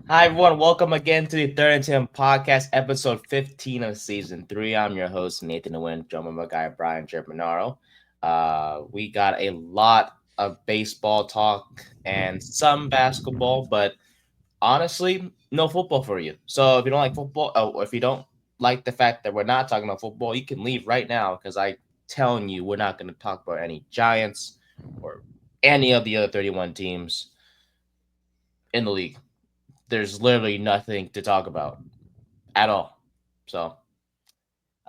Hi, everyone. Welcome again to the Third and 10 podcast, episode 15 of season 3. I'm your host, Nathan Wynn, joined by my guy, Brian Germanaro. We got a lot of baseball talk and some basketball, but honestly, no football for you. So if you don't like football, or if you don't like the fact that we're not talking about football, you can leave right now because I'm telling you, we're not going to talk about any Giants or any of the other 31 teams in the league. There's literally nothing to talk about at all. So,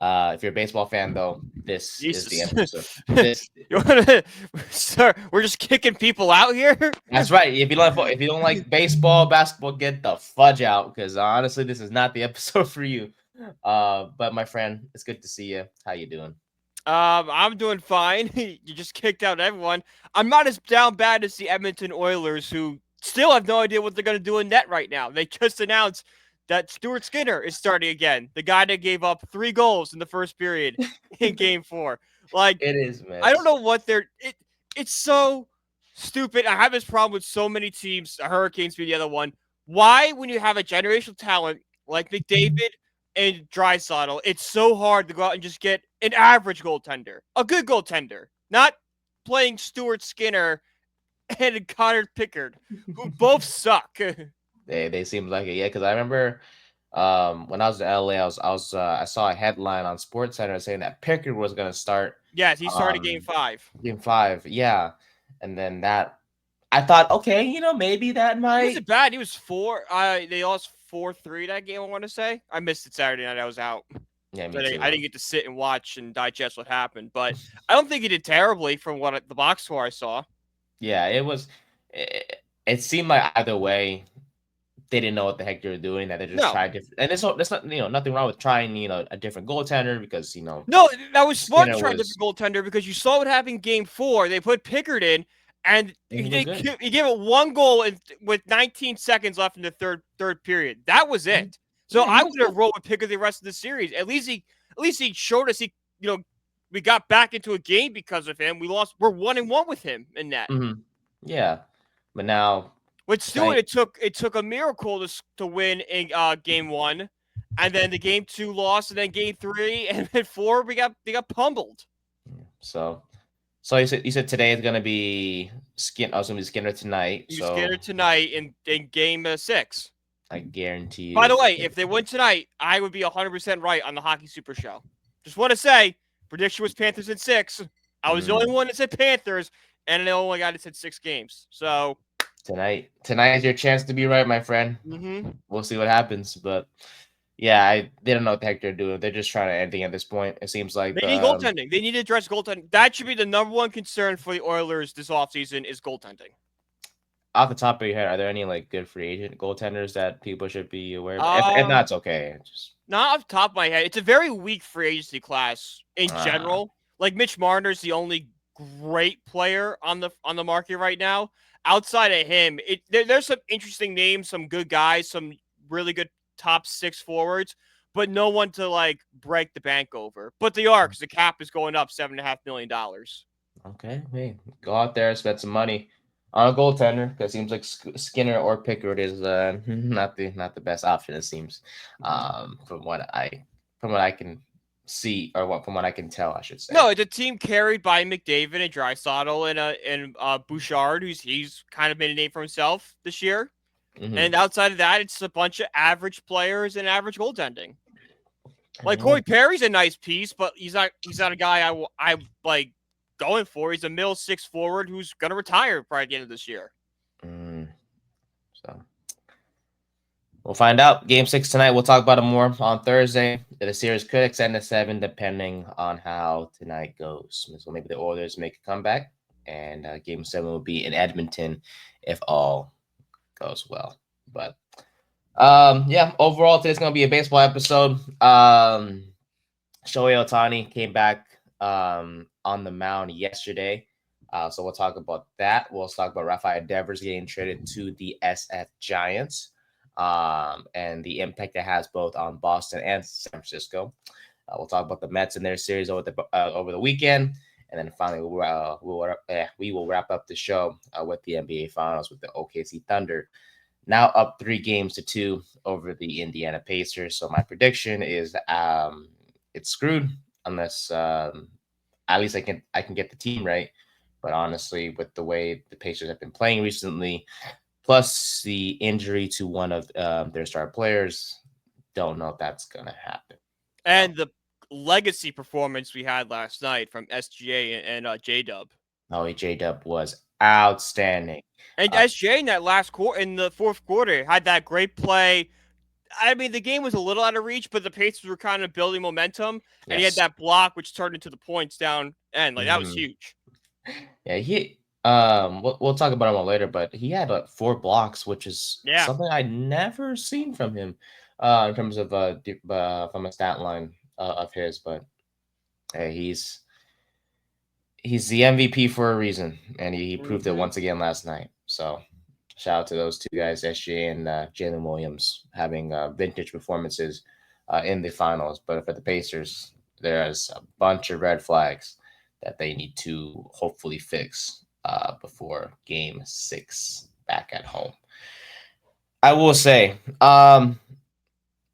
if you're a baseball fan, though, this is the Jesus. episode. This You wanna, sir, we're just kicking people out here? That's right. If you don't like baseball, basketball, get the fudge out because honestly, this is not the episode for you. But my friend, it's good to see you. How you doing? I'm doing fine. You just kicked out everyone. I'm not as down bad as the Edmonton Oilers, who still have no idea what they're going to do in net right now. They just announced that Stuart Skinner is starting again, the guy that gave up 3 goals in the first period in Game 4. Like, It is, I don't Miss. know what it's so stupid. I have this problem with so many teams, the Hurricanes being the other one. Why, when you have a generational talent like McDavid and Draisaitl, it's so hard to go out and just get an average goaltender, a good goaltender, not playing Stuart Skinner and Connor Pickard, who both suck. They seem like it, yeah. Because I remember, when I was in LA, I saw a headline on Sports Center saying that Pickard was gonna start, Yes, he started Game um, 5. game 5. Yeah, and then that I thought, okay, maybe that He might. wasn't bad. He was 4. They lost 4-3 that game. I want to say I missed it Saturday night. I was out. Yeah, So me I too. didn't get to sit and watch and digest what happened, but I don't think he did terribly from the box score I saw. Yeah, it was. It seemed like either way, they didn't know what the heck they were doing. That they just No, tried different, and there's not nothing wrong with trying a different goaltender because no, that was smart to Skinner try a was different goaltender because you saw what happened in Game 4. They put Pickard in, and and he was good. he gave it 1 goal with 19 seconds left in the third period. That was Mhm. it. So Yeah, I he was would have good. rolled with Pickard the rest of the series. At least he showed us we got back into a game because of him. We're 1-1 with him in that. Yeah, but now With Stewart, tonight, it took a miracle to win in Game 1, and then the Game 2 loss, and then Game 3 and then 4 they got pummeled. so you said today is gonna be I was gonna be Skinner tonight. You Skinner So tonight in Game 6. I guarantee By you, the way, if they win tonight, I would be 100% right on the Hockey Super Show. Just want to say, prediction was Panthers in 6. I was the mm, only one that said Panthers, and the only guy that said 6 games. So, tonight is your chance to be right, my friend. mm-hmm. We'll see what happens, but yeah, they don't know what the heck they're doing. They're just trying to anything at this point. It seems like They need goaltending. They need to address goaltending. That should be the number one concern for the Oilers this offseason is goaltending. off the top of your head, are there any like good free agent goaltenders that people should be aware of? If Um, not, it's okay. Just Not off the top of my head. It's a very weak free agency class in uh, general. Like Mitch Marner's the only great player on the market right now. Outside of him, there's some interesting names, some good guys, some really good top 6 forwards, but no one to like break the bank over. But they are because the cap is going up $7.5 million. okay, hey, go out there, spend some money on a goaltender because it seems like Skinner or Pickard is not the best option. It seems, from what I can see or from what I can tell, I should say. No, it's a team carried by McDavid and Draisaitl and Bouchard, he's kind of made a name for himself this year. Hmm. And outside of that, it's a bunch of average players and average goaltending. Like Yeah. Corey Perry's a nice piece, but he's not a guy I like going for. He's a middle 6 forward who's gonna retire probably at the end of this year. Mm, so we'll find out. Game 6 tonight. We'll talk about it more on Thursday. The series could extend to 7 depending on how tonight goes. So maybe the Oilers make a comeback, and Game 7 will be in Edmonton if all goes well. But yeah, overall today's gonna be a baseball episode. Shohei Ohtani came back on the mound yesterday. So we'll talk about that. We'll talk about Rafael Devers getting traded to the SF Giants, and the impact it has both on Boston and San Francisco. We'll talk about the Mets and their series over the weekend, and then finally we will wrap up the show with the NBA Finals with the OKC Thunder now up 3 games to 2 over the Indiana Pacers. So my prediction is it's screwed unless at least I can get the team right. But honestly, with the way the Pacers have been playing recently, plus the injury to one of their star players, don't know if that's gonna happen. So, And the legacy performance we had last night from SGA and J Dub. no, J Dub was outstanding. And Uh, SGA in that last quarter, in the fourth quarter, had that great play. I mean, the game was a little out of reach, but the Pacers were kind of building momentum, and he had yes. that block, which turned into the points down end. Like that was Hmm. huge. Yeah, we'll talk about him more later, but he had like 4 blocks, which is Yeah. something I never seen from him, in terms of from a stat line of his. But hey, he's the MVP for a reason, and he proved it Mm-hmm. once again last night. So shout out to those 2 guys, SJ and Jalen Williams, having vintage performances in the finals. But for the Pacers, there's a bunch of red flags that they need to hopefully fix before Game 6 back at home. I will say,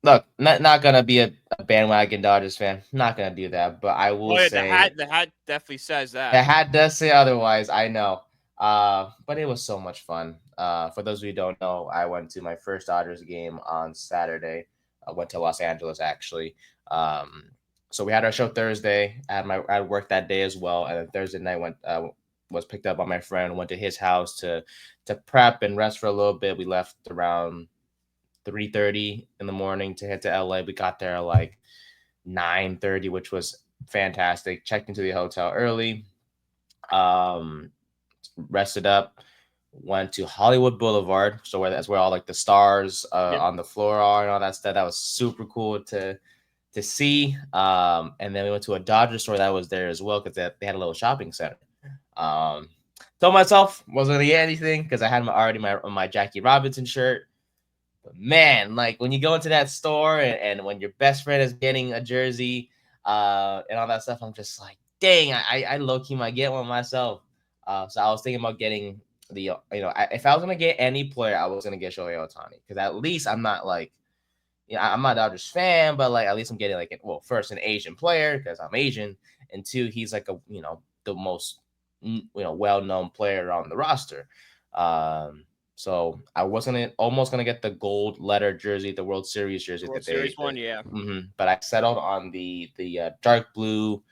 look, not gonna be a bandwagon Dodgers fan. Not gonna do that, but I Oh will yeah, say the hat definitely says the that. hat does say otherwise. I know. But it was so much fun. For those of you who don't know, I went to my first Dodgers game on Saturday. I went to Los Angeles actually. Um, so we had our show Thursday. I had work that day as well, and then Thursday night was picked up by my friend. Went to his house to prep and rest for a little bit. We left around 3:30 in the morning to head to LA. We got there like 9:30, which was fantastic. Checked into the hotel early, um, rested up, went to Hollywood Boulevard, so that's where all like the stars Yep. on the floor are and all that stuff. That was super cool to see. And then we went to a Dodger store that was there as well because they had a little shopping center. Um, Told myself wasn't gonna get anything because I had my Jackie Robinson shirt. But man, like when you go into that store and when your best friend is getting a jersey and all that stuff, I'm just like, dang, I low key might get one myself. So I was thinking about getting if I was gonna get any player, I was gonna get Shohei Ohtani because at least I'm not like, I'm not a Dodgers fan, but like at least I'm getting like first an Asian player because I'm Asian, and two, he's like the most well known player on the roster. Um, so I wasn't almost gonna get the gold letter jersey, the World Series jersey World that Series one, yeah. but I settled on the dark blue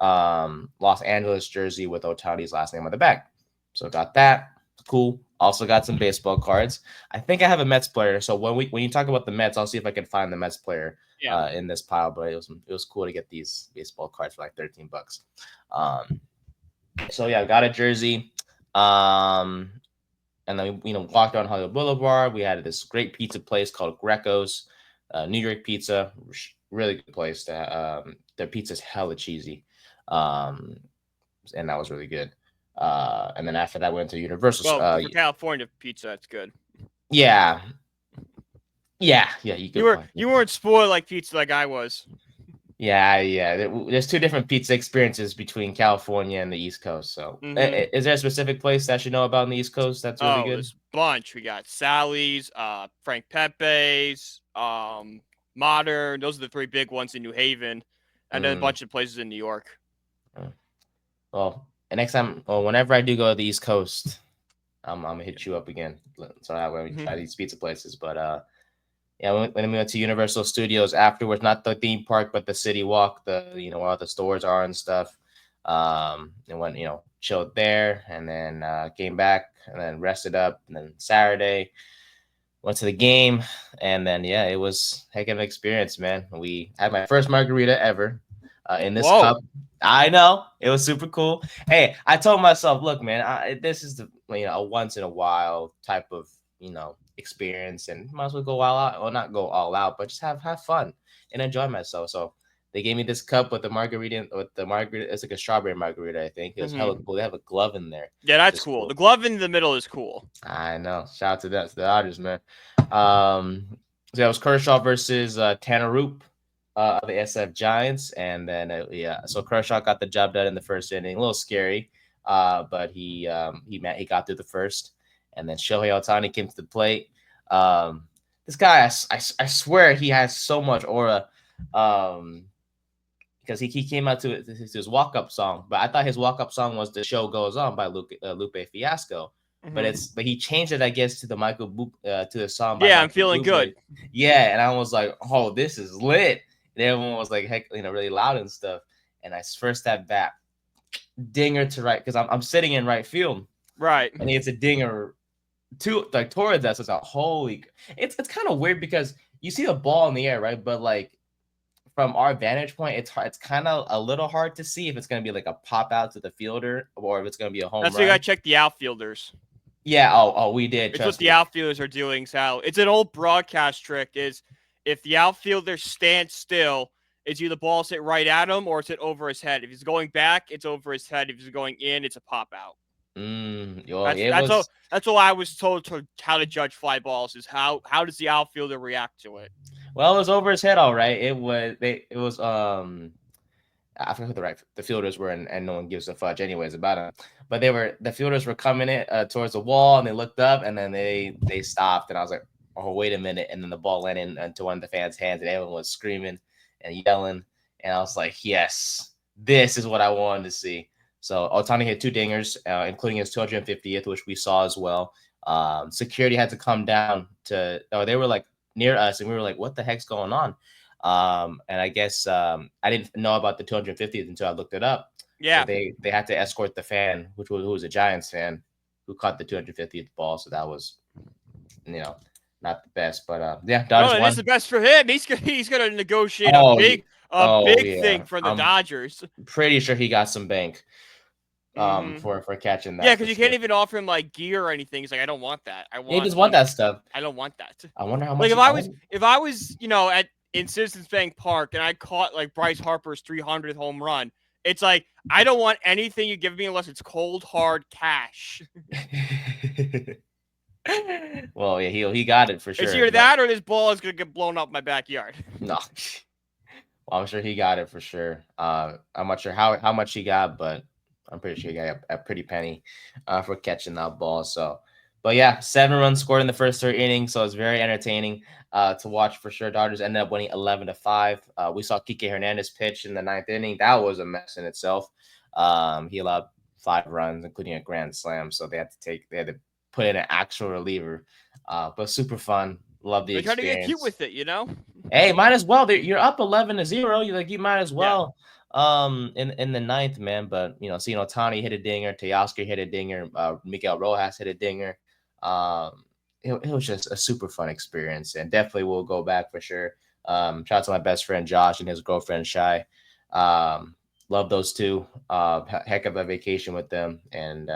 Los Angeles jersey with Otani's last name on the back. So got that. Cool. Also got some baseball cards. I think I have a Mets player. So when you talk about the Mets, I'll see if I can find the Mets player Yeah. in this pile. But it was cool to get these baseball cards for like $13. Um, so yeah, got a jersey. Um, and then we walked around Hollywood Boulevard. We had this great pizza place called Greco's, New York pizza, really good place. Their pizza's hella cheesy, um, and that was really good. And then after that, we went to Universal. Well, for California pizza, that's good. Yeah, yeah, you You good were point. you weren't spoiled like pizza like I was. Yeah. There's 2 different pizza experiences between California and the East Coast. So, Mm-hmm. is there a specific place that I should know about on the East Coast that's really Oh, good? there's a bunch. We got Sally's, Frank Pepe's, Modern. Those are the 3 big ones in New Haven, and then a Mm. bunch of places in New York. Well, and next time, well, whenever I do go to the East Coast, I'm gonna hit you up again. So that way we Mm-hmm. try these pizza places. But yeah, when we went to Universal Studios afterwards, not the theme park, but the city walk, where all the stores are and stuff. And went chilled there, and then came back, and then rested up, and then Saturday went to the game, and then yeah, it was heck of an experience, man. We had my first margarita ever in this Whoa. cup. I know it was super cool. Hey, I told myself, look, man, this is a once in a while type of experience, and might as well go all out, or not go all out, but just have fun and enjoy myself. So they gave me this cup with the margarita. It's like a strawberry margarita. I think it was hella Mm-hmm. cool. They have a glove in there, Yeah, which that's is cool. cool. The glove in the middle is cool. I know. Shout out to that, to the Dodgers, man. So that was Kershaw versus Tanner Roop of the SF Giants, and then yeah, so Kershaw got the job done in the first inning. A little scary, but he got through the first, and then Shohei Ohtani came to the plate. This guy, I swear he has so much aura. Um, because he came out to his walk up song, but I thought his walk up song was "The Show Goes On" by Lupe Fiasco, Mm-hmm. but he changed it, I guess, to to the song by Yeah, I'm Michael feeling good. Bublé. Yeah, and I was like, oh, this is lit. And everyone was like, heck, really loud and stuff. And I first at bat, dinger to right, because I'm sitting in right field, Right. and it's a dinger to like towards us. It's a holy. It's kind of weird because you see the ball in the air, right? But like from our vantage point, it's hard. It's kind of a little hard to see if it's going to be like a pop out to the fielder or if it's going to be a home That's why you gotta run. check the outfielders. Yeah. Oh, we did. It's what Trust the me. outfielders are doing, Sal. It's an old broadcast trick. Is if the outfielder stands still, it's either ball hit right at him or it's hit over his head. If he's going back, it's over his head. If he's going in, it's a pop out. Well, That's it that's all. was. That's all I was told to how to judge fly balls is how does the outfielder react to it. Well, it was over his head. All right. It was. I forgot who the fielders were, and no one gives a fudge anyways about them. But the fielders were coming in towards the wall, and they looked up, and then they stopped, and I was like, oh, wait a minute, and then the ball went into one of the fans' hands, and everyone was screaming and yelling, and I was like, yes, this is what I wanted to see. So Otani hit two dingers, including his 250th, which we saw as well. Security had to come down they were like near us, and we were like, what the heck's going on? And I guess I didn't know about the 250th until I looked it up. So Yeah. they had to escort the fan, who was a Giants fan, who caught the 250th ball. So that was, not the best. But yeah, No, Dodgers it is the won. best for him. He's gonna negotiate a Oh, big a oh big yeah. thing for the I'm Dodgers. pretty sure he got some bank Mm-hmm. for catching Yeah, that for because you can't sure. even offer him like gear or anything. He's like, I don't want that. He just want that stuff. I don't want that. I wonder how Like much. if I was at in Citizens Bank Park and I caught like Bryce Harper's 300th home run, it's like I don't want anything you give me unless it's cold hard cash. Well, yeah, he got it for It's sure. either that or this ball is gonna get blown up my backyard. No. Well, I'm sure he got it for sure. I'm not sure how much he got, but I'm pretty sure he got a pretty penny for catching that ball. So, but yeah, 7 runs scored in the first 3 innings, so it's very entertaining to watch for sure. Dodgers ended up winning 11-5. We saw Kike Hernandez pitch in the 9th inning. That was a mess in itself. He allowed 5 runs, including a grand slam. So they had to put in an actual reliever. But super fun. Love the They're trying to get cute experience. with it, you know? Hey, might as well. You're up 11-0. You might as Yeah. well. In the ninth, man. But seeing Ohtani hit a dinger, Teoscar hit a dinger, Miguel Rojas hit a dinger. It was just a super fun experience, and definitely will go back for sure. Shout out to my best friend Josh and his girlfriend Shy. Love those two. Heck of a vacation with them, and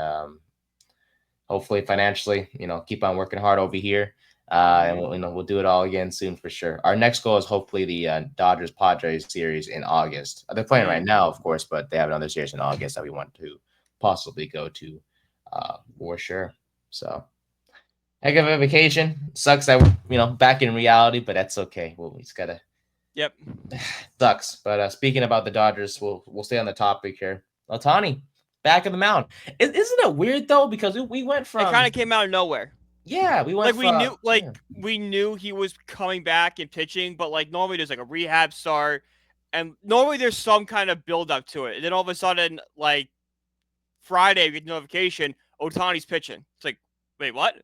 hopefully financially, keep on working hard over here. And we'll do it all again soon for sure. Our next goal is hopefully the Dodgers Padres series in August. They're playing right now, of course, but they have another series in August that we want to possibly go to for sure. So heck of a vacation. Sucks that we're back in reality, but that's okay. We just gotta. Yep. Sucks. But speaking about the Dodgers, we'll stay on the topic here. Ohtani back in the mound. Isn't it weird though? Because we went It kind from. of came out of nowhere. Yeah, we went from. We knew he was coming back and pitching, but like normally there's like a rehab start, and normally there's some kind of build up to it, and then all of a sudden, like Friday, we get notification Otani's pitching. It's like, wait, what?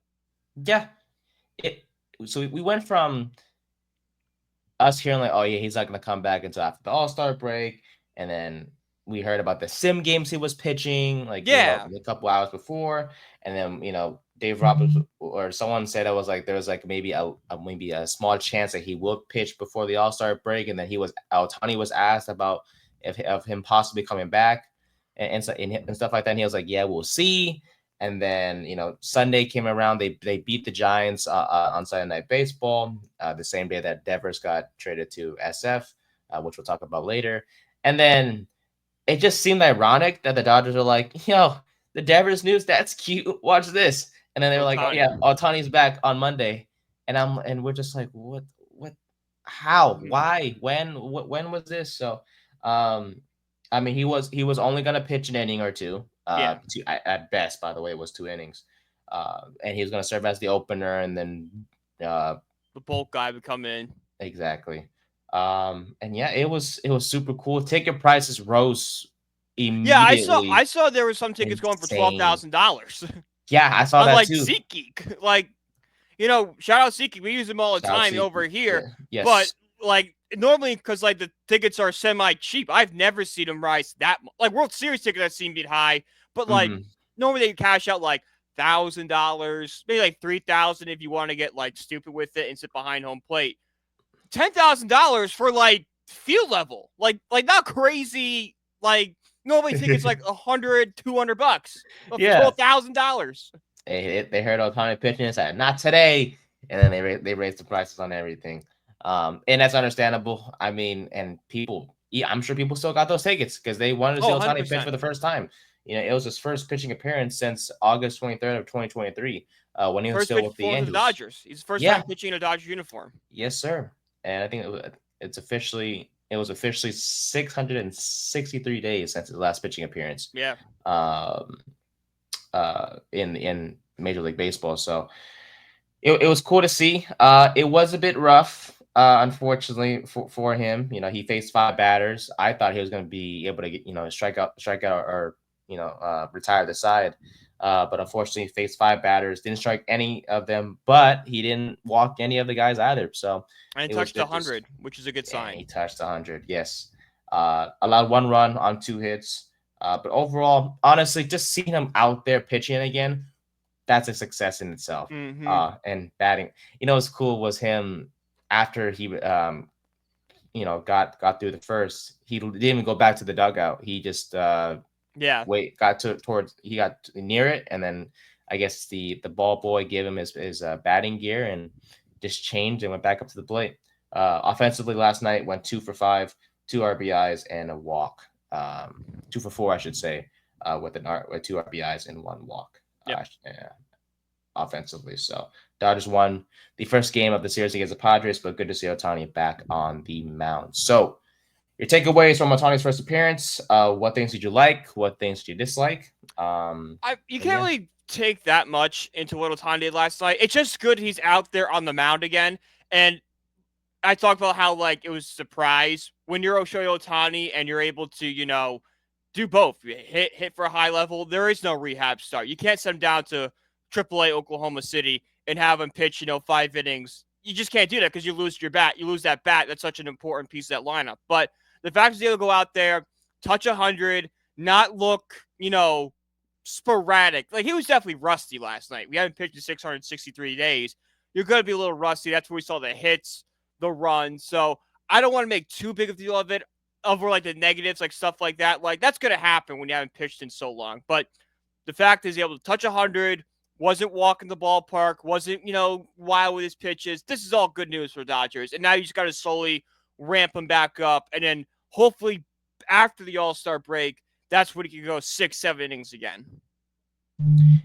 Yeah, so we went from us hearing like, oh yeah, he's not gonna come back until after the All-Star break, and then we heard about the sim games he was pitching, like Yeah. a couple hours before, and then Dave Roberts or someone said it was like there was like maybe a small chance that he will pitch before the All-Star break, and then Ohtani was asked about of him possibly coming back and stuff like that. And he was like, yeah, we'll see. And then Sunday came around. They beat the Giants on Sunday Night Baseball, the same day that Devers got traded to SF, which we'll talk about later. And then it just seemed ironic that the Dodgers are like, yo, the Devers news, that's cute. Watch this. And then they were like, oh yeah, Ohtani's back on Monday. And we're just like, what, how, why, when was this? So, I mean, he was only going to pitch an inning or two. At best, by the way, it was 2 innings. And he was going to serve as the opener and then The bulk guy would come in. Exactly. And yeah, it was super cool. Ticket prices rose Yeah, I immediately. saw there was some tickets going for Insane. $12,000 Yeah, I saw on that like too. SeatGeek. Like, shout out SeatGeek. We use them all the Shout out time to over here. yeah, But yes. like normally, because like the tickets are semi cheap, I've never seen them rise that much. Like World Series tickets, I've seen bit high, but like Hmm. normally they cash out like $1,000, maybe like 3,000 if you want to get like stupid with it and sit behind home plate. $10,000 for like field level, like not crazy. Like normally tickets like 100, $200, but for Yeah. $12,000. They heard Ohtani pitching and said, "Not today," and then they raised the prices on everything. And that's understandable. I mean, and people, yeah, I'm sure people still got those tickets because they wanted to see Oh, Ohtani pitch 100%. for the first time. It was his first pitching appearance since August 23rd of 2023, when he was First still pitch with the for the Angels. Dodgers. He's the first Yeah, time pitching in a Dodger uniform. yes, sir. And I think it was officially 663 days since his last pitching appearance. Yeah. Um, in Major League Baseball. So it was cool to see. It was a bit rough, unfortunately for him. He faced five batters. I thought he was going to be able to get strike out, or retire the side. But unfortunately, he faced five batters. Didn't strike any of them, but he didn't walk any of the guys either. So And he it was touched good. Just 100, which is a good and he sign. touched 100. Yes, allowed one run on two hits. But overall, honestly, just seeing him out there pitching again, that's a success in itself. Mm-hmm. And batting, what's cool was him after he got through the first. He didn't even go back to the dugout. He just Yeah. he got near it, and then I guess the ball boy gave him his batting gear and just changed and went back up to the plate. Offensively last night went 2 for 5, 2 RBIs and a walk. 2 for 4, I should say, with 2 RBIs and one walk. Yep. Offensively, so Dodgers won the first game of the series against the Padres, but good to see Ohtani back on the mound. So your takeaways from Otani's first appearance. What things did you like? What things did you dislike? You And can't yeah, really take that much into what Ohtani did last night. It's just good he's out there on the mound again. And I talked about how like it was a surprise when you're Shohei Ohtani and you're able to, do both. Hit for a high level. There is no rehab start. You can't send him down to AAA Oklahoma City and have him pitch, 5 innings. You just can't do that because you lose your bat. You lose that bat. That's such an important piece of that lineup. But the fact that he'll go out there, touch 100, not look, sporadic. Like he was definitely rusty last night. We haven't pitched in 663 days. You're going to be a little rusty. That's where we saw the hits, the runs. So I don't want to make too big of a deal of it, over like the negatives, like stuff like that. Like that's going to happen when you haven't pitched in so long. But the fact is, he able to touch 100, wasn't walking the ballpark, wasn't, wild with his pitches. This is all good news for Dodgers. And now you just got to slowly ramp him back up. And then hopefully after the All-Star break, that's when he can go 6-7 innings again.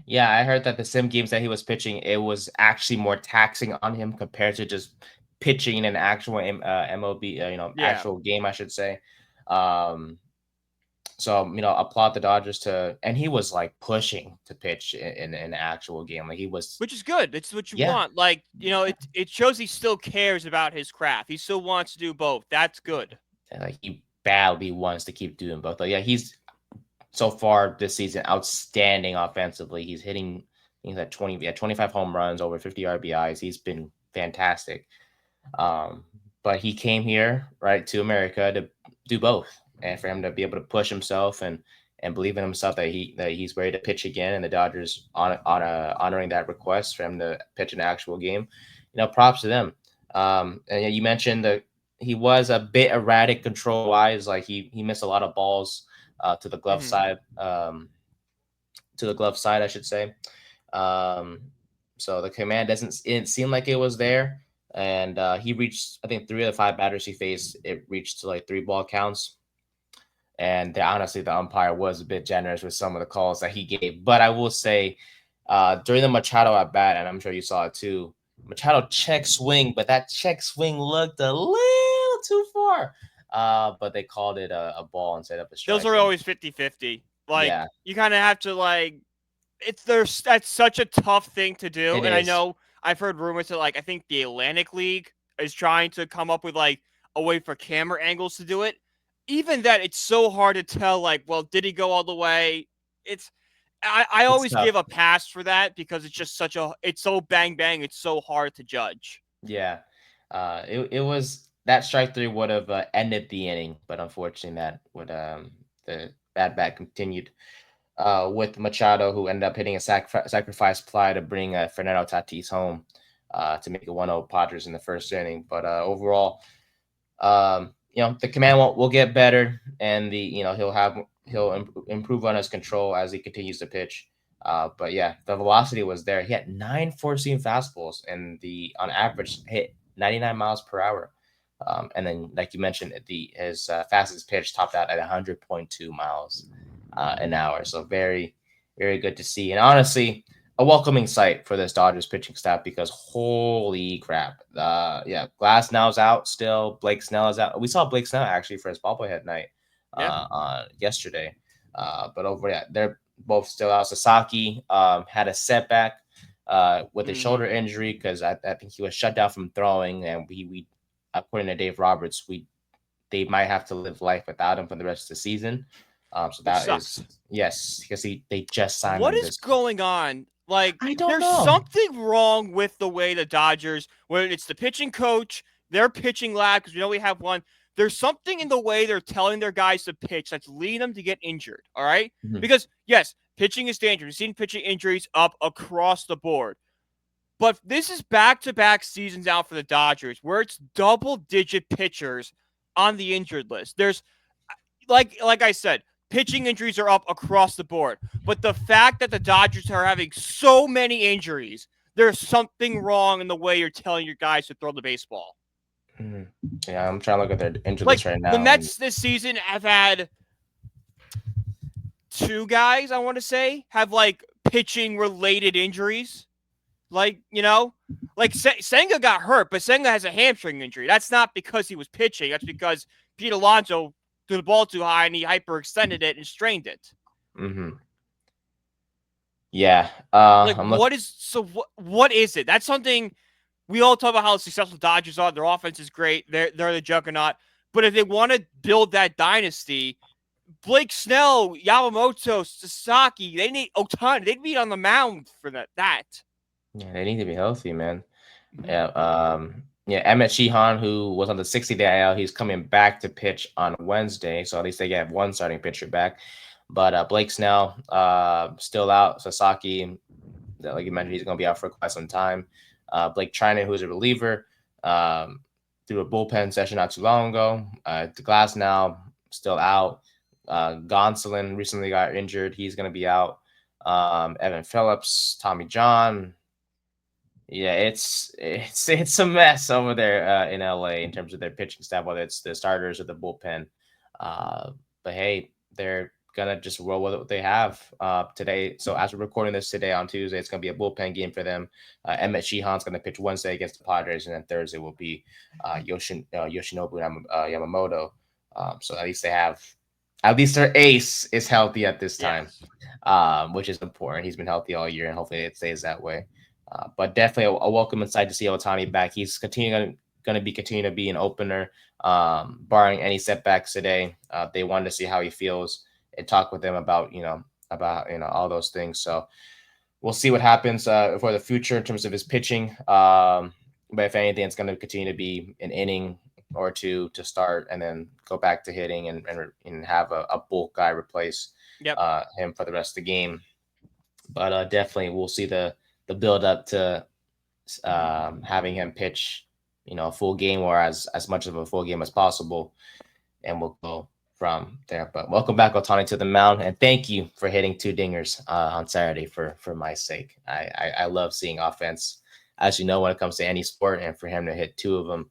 yeah, I heard that the sim games that he was pitching, it was actually more taxing on him compared to just pitching in an actual MLB, Yeah. actual game, I should say. Um, So applaud the Dodgers and he was like pushing to pitch in an actual game. Like he was, Which is good. It's what you yeah, want. Like, it shows he still cares about his craft. He still wants to do both. That's good. like he badly wants to keep doing both. Like, yeah, he's so far this season outstanding offensively. He's at 25 home runs, over 50 RBIs. He's been fantastic. But he came here right to America to do both, and for him to be able to push himself and believe in himself that he's ready to pitch again, and the Dodgers honoring that request for him to pitch an actual game. Props to them. And you mentioned that he was a bit erratic control wise, like he missed a lot of balls to the glove Mm-hmm. side, I should say. Um, so the command it didn't seem like it was there, and he reached, I think, 3 of the 5 batters he faced. It reached to like 3 ball counts, and honestly, the umpire was a bit generous with some of the calls that he gave. But I will say, during the Machado at bat, and I'm sure you saw it too, Machado check swing, but that check swing looked a little too far. But they called it a ball instead of a Those strike. are And always 50-50. Like, yeah, you kind of have to, like, that's such a tough thing to do. it And I is. know I've heard rumors that like I think the Atlantic League is trying to come up with like a way for camera angles to do it. Even that, it's so hard to tell. Like, well, did he go all the way? It's I It's always give tough. a pass for that because it's just it's so bang bang. It's so hard to judge. Yeah. It was that strike three would have ended the inning, but unfortunately that would the bad bat continued with Machado, who ended up hitting a sacrifice fly to bring Fernando Tatis home to make it 1-0 Padres in the first inning. But overall, the command will get better, and he'll improve on his control as he continues to pitch. But yeah, the velocity was there. He had 9 4-seam fastballs, and the on average hit 99 miles per hour. And then, like you mentioned, his fastest pitch topped out at 100.2 miles an hour. So very, very good to see. And honestly, a welcoming sight for this Dodgers pitching staff because holy crap. Yeah, Glass now's out still. Blake Snell is out. We saw Blake Snell actually for his bobblehead night Yeah. yesterday. But over yeah, they're both still out. Sasaki had a setback with a shoulder injury because I think he was shut down from throwing, and we according to Dave Roberts, they might have to live life without him for the rest of the season. So Which that sucks. is yes, because they just signed What him is this. going on? Like, I don't there's know. something wrong with the way the Dodgers, whether it's the pitching coach, their pitching lab, because we know we have one. There's something in the way they're telling their guys to pitch that's leading them to get injured. All right? Mhm. Because, yes, pitching is dangerous. We've seen pitching injuries up across the board. But this is back-to-back seasons out for the Dodgers where it's double-digit pitchers on the injured list. There's like I said, pitching injuries are up across the board. But the fact that the Dodgers are having so many injuries, there's something wrong in the way you're telling your guys to throw the baseball. Mhm. Yeah, I'm trying to look at their injury list Like right the now, and Mets this season have had two guys, I want to say, have like pitching related injuries. Like, like Senga got hurt, but Senga has a hamstring injury. That's not because he was pitching. That's because Pete Alonso threw the ball too high and he hyperextended it and strained it. mhm. Yeah, Like, I'm looking. what is it? That's something we all talk about how successful Dodgers are. Their offense is great. They're the juggernaut. But if they want to build that dynasty, Blake Snell, Yamamoto, Sasaki, they need Ohtani. They need on the mound for that. Yeah, they need to be healthy, man. Mm-hmm. Yeah, yeah, Emmett Sheehan, who was on the 60-day IL, he's coming back to pitch on Wednesday, so at least they have one starting pitcher back. But Blake Snell, still out. Sasaki, like you mentioned, he's going to be out for quite some time. Blake Trinan, who's a reliever, through a bullpen session not too long ago. The Glass now still out. Gonsolin recently got injured. He's going to be out. Evan Phillips, Tommy John, yeah, it's a mess over there in LA in terms of their pitching staff, whether it's the starters or the bullpen. Uh, but hey, they're gonna just roll with what they have today. So as we're recording this today on Tuesday, it's gonna be a bullpen game for them. Emmett Sheehan's gonna pitch Wednesday against the Padres, and then Thursday will be Yoshinobu Yamamoto. So at least at least their ace is healthy at this time, Yes. which is important. He's been healthy all year, and hopefully it stays that way. But definitely a welcome insight to see Ohtani back. He's going to continue to be an opener, barring any setbacks today. They wanted to see how he feels and talk with him about all those things. So we'll see what happens for the future in terms of his pitching. But if anything, it's going to continue to be an inning or two to start, and then go back to hitting and have a bulk guy replace Yep. him for the rest of the game. But definitely, we'll see the build up to having him pitch, a full game or as much of a full game as possible, and we'll go from there. But welcome back, Otani, to the mound, and thank you for hitting 2 dingers on Saturday for my sake. I love seeing offense, as you know, when it comes to any sport, and for him to hit 2 of them.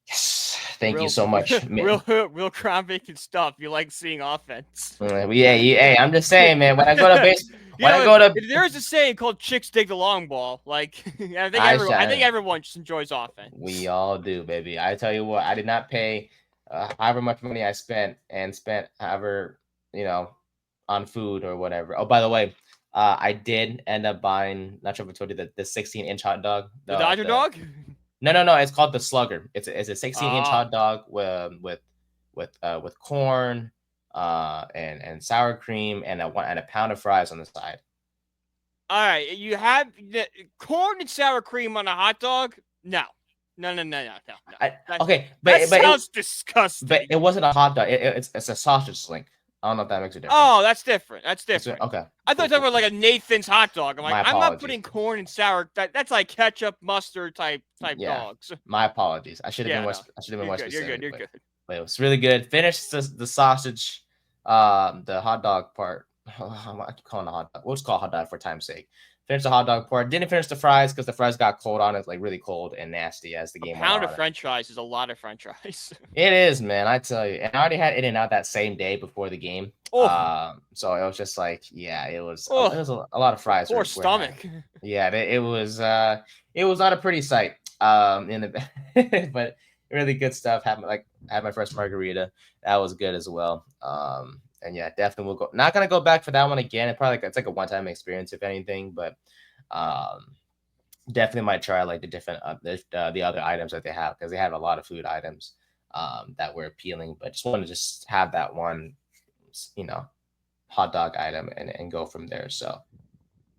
Yes, thank you Real, so much. real groundbreaking stuff. You like seeing offense. Yeah, I'm just saying, man. When I go to base, when I go to, if there is a saying called "chicks dig the long ball," like I think everyone just enjoys we offense. all do, baby. I tell you what, I did not pay however much money I spent, and spent however, you know, on food or whatever. Oh, by the way, I did end up buying. Not sure if I told you the 16-inch hot dog. The Dodger The dog. no. It's called the Slugger. It's a 16-inch Ah, hot dog with corn, and sour cream and a pound of fries on the side. all right. You have the corn and sour cream on a hot dog? No, no. Okay, That but sounds disgusting. it wasn't a hot dog. It's a sausage slink. I don't know if that makes a difference. Oh, that's different. That's different. Okay. I thought you were talking about like a Nathan's hot dog. I'm like, My I'm not apologies. putting corn and sour. That's like ketchup, mustard type Yeah, dogs. my apologies. I should have Yeah, been more. no. I should have been You're more good. You're specific. good. You're good. But it was really good. Finished the sausage, the hot dog part. I keep calling the hot dog. We'll just call it hot dog for time's sake. Finished the hot dog part. Didn't finish the fries because the fries got cold on it, like really cold and nasty as the A game went pound of on. French fries is a lot of French fries. It is, man. I tell you. And I already had In-N-Out that same day before the game. Oh, So it was just like, yeah, it was oh, a lot of fries. poor Were had. stomach. Yeah, it was not a pretty sight. In the but really good stuff. Had my first margarita. That was good as well. And yeah, definitely will go. Not gonna go back for that one again. It's like a one-time experience, if anything. But um, definitely might try like the different the other items that they have because they have a lot of food items that were appealing. But just want to just have that one, you know, hot dog item and go from there. So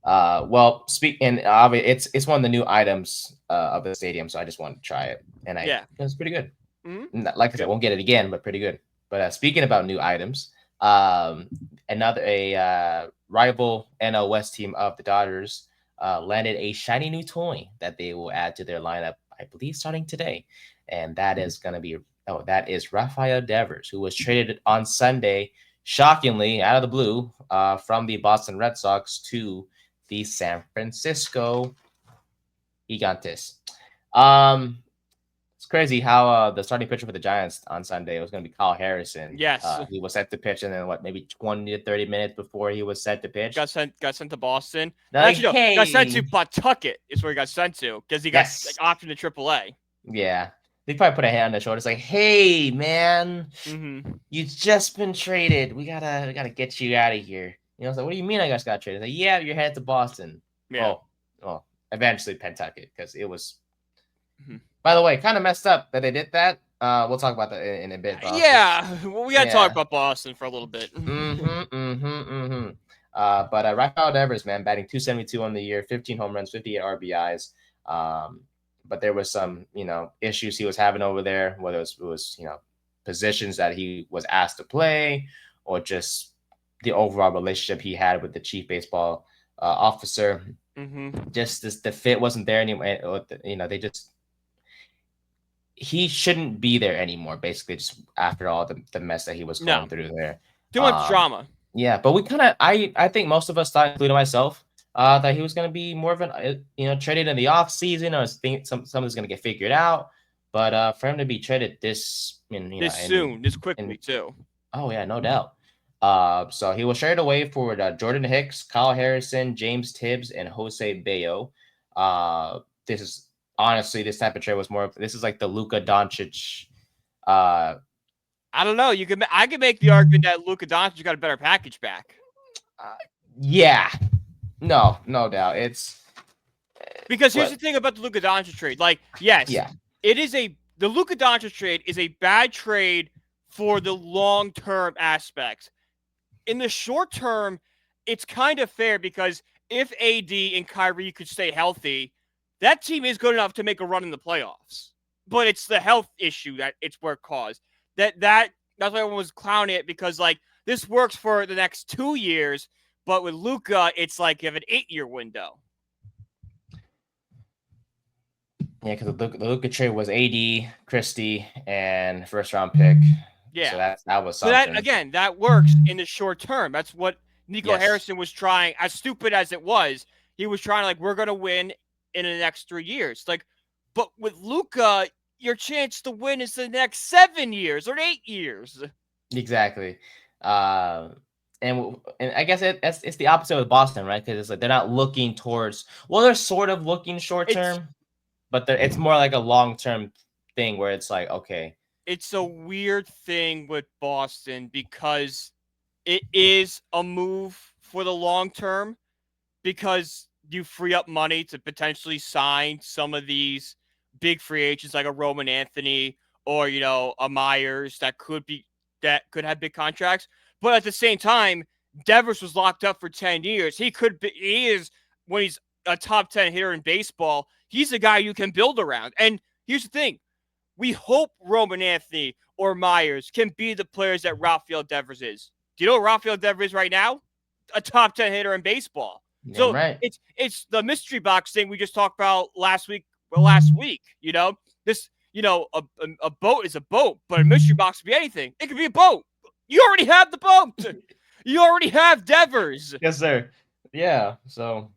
well, it's one of the new items of the stadium, so I just wanted to try it, and Yeah. it was pretty good. Mm-hmm. Like I said, won't get it again, but pretty good. But speaking about new items, another rival NL West team of the Dodgers landed a shiny new toy that they will add to their lineup, I believe, starting today, and that is Rafael Devers, who was traded on Sunday, shockingly out of the blue, from the Boston Red Sox to the San Francisco Gigantes. It's crazy how the starting pitcher for the Giants on Sunday was going to be Kyle Harrison. Yes. He was set to pitch, and then maybe 20 to 30 minutes before he was set to pitch. Got sent to Boston. Like, Actually, no, hey, got sent to Pawtucket is where he got sent to because he got optioned to AAA. Yeah. They probably put a hand on the shoulder. It's like, hey, man, you've just been traded. We gotta get you out of here. It's like, what do you mean I just got traded? Like, yeah, you're headed to Boston. Yeah. Oh, eventually Pentucket, because it was. By the way, kind of messed up that they did that. We'll talk about that in a bit. Yeah, we gotta talk about Boston for a little bit. But Rafael Devers, man, batting .272 on the year, 15 home runs, 58 RBIs. But there was some, issues he was having over there, whether it was positions that he was asked to play, or just the overall relationship he had with the chief baseball officer. Just the fit wasn't there anymore. He shouldn't be there anymore, basically, just after all the mess that he was going through there. Too much drama. Yeah, but we I think most of us thought, including myself, that he was going to be more of an, traded in the off season, or something's going to get figured out. But for him to be traded this quickly too. Oh yeah, no doubt. So he was traded away for Jordan Hicks, Kyle Harrison, James Tibbs, and Jose Bayo. Honestly, this type of trade was this is like the Luka Doncic. I don't know. I could make the argument that Luka Doncic got a better package back. Yeah, no doubt. It's because here's the thing about the Luka Doncic trade. Like, yes, the Luka Doncic trade is a bad trade for the long-term aspects. In the short term, it's kind of fair because if AD and Kyrie could stay healthy, that team is good enough to make a run in the playoffs. But it's the health issue that it's where it caused. That's why everyone was clowning it, because like this works for the next 2 years, but with Luka, it's like you have an 8-year window. Yeah, because the Luka trade was AD, Christie, and first round pick. Yeah, so that was something. So that works in the short term. That's what Nico Harrison was trying. As stupid as it was, he was trying we're gonna win in the next 3 years. But with Luka, your chance to win is the next 7 years or 8 years. Exactly. And I guess it's the opposite with Boston, right? Because it's like they're not looking towards. Well, they're sort of looking short term, but it's more like a long term thing where it's like, okay. It's a weird thing with Boston because it is a move for the long term because you free up money to potentially sign some of these big free agents like a Roman Anthony or a Myers that could have big contracts. But at the same time, Devers was locked up for 10 years. He is when he's a top 10 hitter in baseball, he's a guy you can build around. And here's the thing. We hope Roman Anthony or Myers can be the players that Rafael Devers is. Do you know what Rafael Devers is right now? A top 10 hitter in baseball. Damn So right. it's the mystery box thing we just talked about last week. Well, last week, this, a boat is a boat, but a mystery box could be anything. It could be a boat. You already have the boat. You already have Devers. Yes, sir. Yeah. So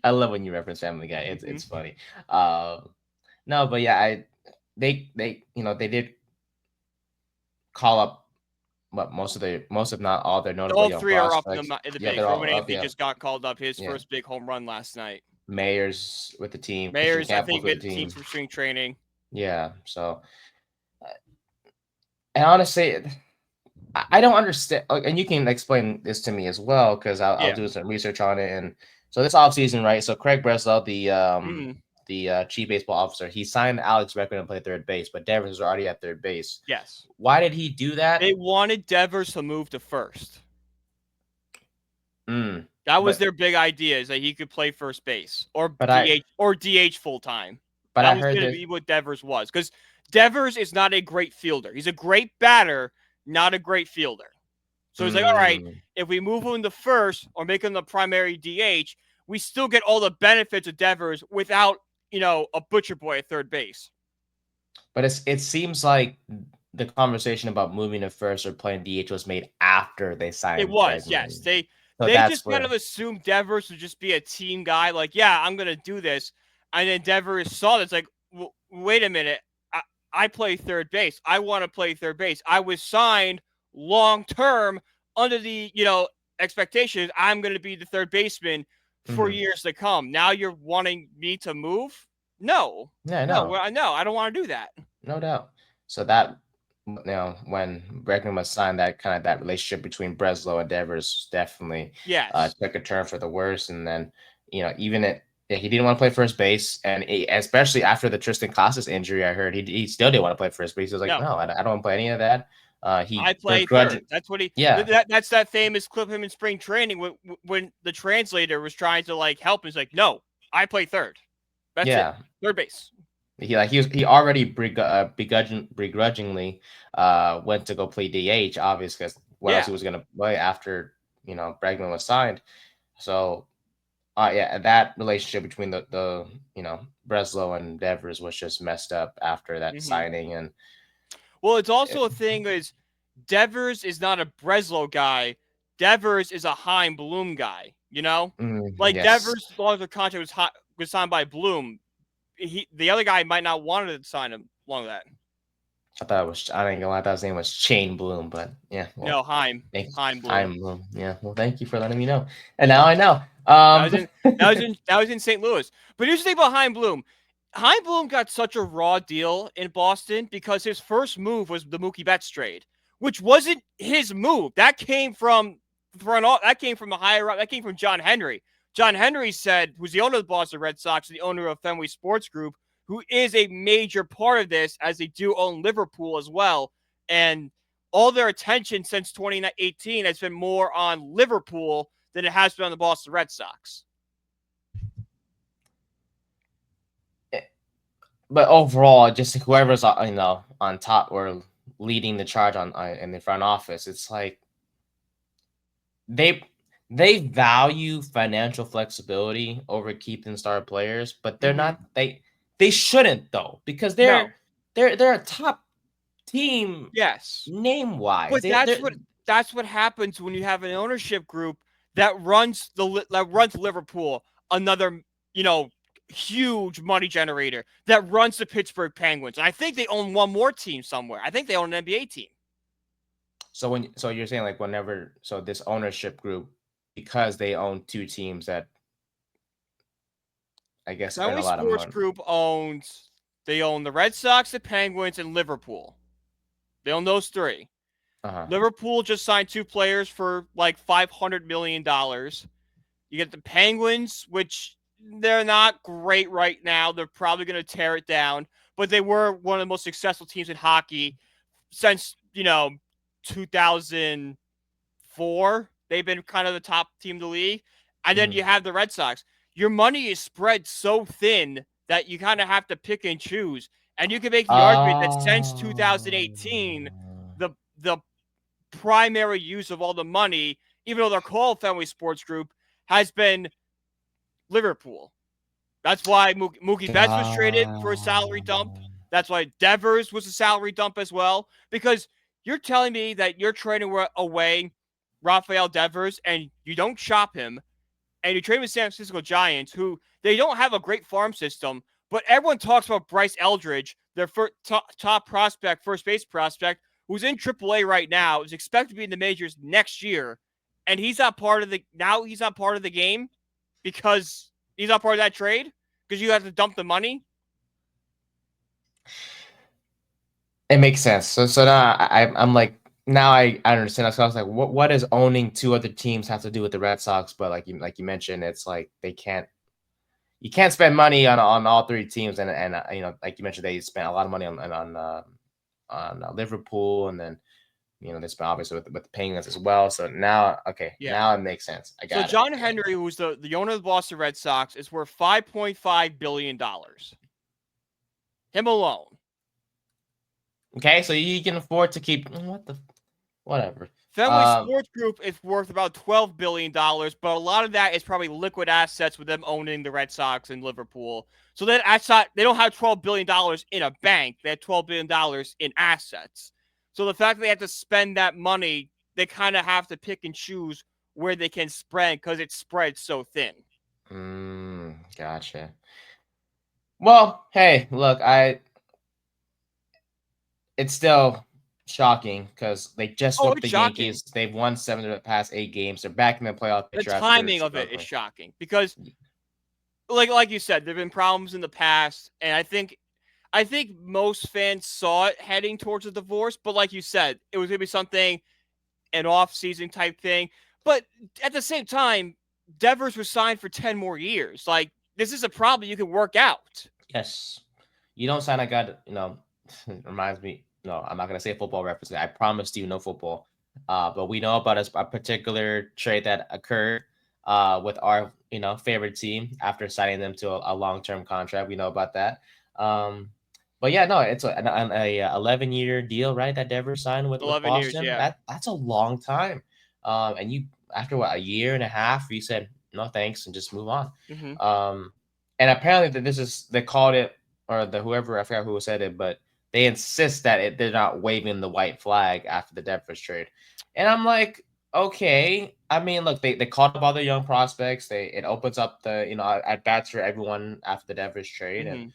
I love when you reference Family Guy. It's funny. No, but yeah, they did call up what most if not all their notable All young three are up prospects. in the Yeah, big. they're all Roman up. Anthony Yeah, just got called up his yeah. first big home run last night. Mayors with the team. Christian Mayers, I Campbell's think, with made the the team team. for spring training. Yeah. So, and honestly, I don't understand. And you can explain this to me as well because I'll do some research on it. And so this offseason, right? So Craig Breslow, the chief baseball officer, he signed Alex Beckman to play third base, but Devers was already at third base. Yes. Why did he do that? They wanted Devers to move to first. That was their big idea, is that he could play first base or DH full time. But that I was heard going to be what Devers was, because Devers is not a great fielder. He's a great batter, not a great fielder. So he's like, all right, if we move him to first or make him the primary DH, we still get all the benefits of Devers without, a butcher boy at third base. But it seems like the conversation about moving to first or playing DH was made after they signed. It was, Bregman. yes. They just kind of assumed Devers would just be a team guy. Like, yeah, I'm going to do this. And then Devers saw this, like, well, wait a minute. I play third base. I want to play third base. I was signed long-term under the, expectations I'm going to be the third baseman for years to come. Now you're wanting me to move? No. Yeah, no. I don't want to do that. No doubt. So that, when Bregman was signed, that relationship between Breslow and Devers definitely took a turn for the worse. And then, even he didn't want to play first base, and especially after the Tristan Casas injury, I heard he still didn't want to play first base. He was like, no, I don't want to play any of that. I play third. That's what he. Yeah, that's that famous clip of him in spring training when the translator was trying to help him. He's like, no, I play third. That's it. Third base. He already begrudgingly went to go play DH, obviously, because what else he was gonna play after Bregman was signed. So that relationship between the Breslow and Devers was just messed up after that signing. And well, it's also a thing is Devers is not a Breslow guy. Devers is a Chaim Bloom guy. Devers' long-term contract was signed by Bloom. The other guy might not want to sign him along with that. I didn't know. I thought his name was Shane Bloom, but yeah. Well, no, Chaim Bloom. Yeah. Well, thank you for letting me know. And now I know. That was in St. Louis. But here's the thing about Chaim Bloom. Chaim Bloom got such a raw deal in Boston because his first move was the Mookie Betts trade, which wasn't his move. That came from the higher up. That came from John Henry. John Henry who's the owner of the Boston Red Sox, the owner of Fenway Sports Group, who is a major part of this, as they do own Liverpool as well. And all their attention since 2018 has been more on Liverpool than it has been on the Boston Red Sox. But overall, just whoever's on top or leading the charge in the front office, it's like they value financial flexibility over keeping star players, but they're not. They shouldn't though, because they're a top team. Yes, name wise. But that's what happens when you have an ownership group that runs Liverpool, another huge money generator, that runs the Pittsburgh Penguins. And I think they own one more team somewhere. I think they own an NBA team. So you're saying this ownership group, because they own two teams that I guess earn a lot of money. Sports Group own the Red Sox, the Penguins, and Liverpool. They own those three. Uh-huh. Liverpool just signed 2 players for like $500 million. You get the Penguins, which they're not great right now. They're probably going to tear it down, but they were one of the most successful teams in hockey since, 2004. They've been kind of the top team in the league. And then you have the Red Sox. Your money is spread so thin that you kind of have to pick and choose. And you can make the argument that since 2018, the primary use of all the money, even though they're called Family Sports Group, has been Liverpool. That's why Mookie Betts was traded for a salary dump. That's why Devers was a salary dump as well. Because you're telling me that you're trading away Rafael Devers and you don't shop him, and you trade with San Francisco Giants, who they don't have a great farm system, but everyone talks about Bryce Eldridge, their top prospect, first base prospect, who's in AAA right now, is expected to be in the majors next year, and he's not part of the game because he's not part of that trade because you have to dump the money. It makes sense. So now I'm like, now I understand. So I was like, what does owning 2 other teams have to do with the Red Sox? But like you mentioned, it's like you can't spend money on all 3 teams, and like you mentioned, they spent a lot of money on Liverpool, and then they spent obviously with the Penguins as well. So now, now it makes sense. I got it. So John Henry, who's the owner of the Boston Red Sox, is worth $5.5 billion. Him alone. Okay, so you can afford to keep whatever. Family Sports Group is worth about $12 billion, but a lot of that is probably liquid assets with them owning the Red Sox and Liverpool. So they don't have $12 billion in a bank. They have $12 billion in assets. So the fact that they have to spend that money, they kind of have to pick and choose where they can spread because it's spread so thin. Gotcha. Well, hey, look, it's still shocking because they just swept the Yankees. They've won 7 of the past 8 games. They're back in the playoff picture. The timing of it is shocking because, like you said, there have been problems in the past, and I think most fans saw it heading towards a divorce. But like you said, it was going to be something, an off-season type thing. But at the same time, Devers was signed for 10 more years. Like, this is a problem you can work out. Yes. You don't sign a guy, reminds me, no, I'm not going to say a football reference. I promised you no football. But we know about a particular trade that occurred with our, favorite team after signing them to a long-term contract. We know about that. But yeah, no, it's an 11-year deal, right? That Devers signed with 11 Boston. years, yeah. That's a long time. And you, after a year and a half, you said no thanks and just move on. And apparently they called it, or whoever, I forgot who said it, but they insist that they're not waving the white flag after the Devers trade. And I'm like, okay. I mean, look, they called up all the young prospects. It opens up the at bats for everyone after the Devers trade, and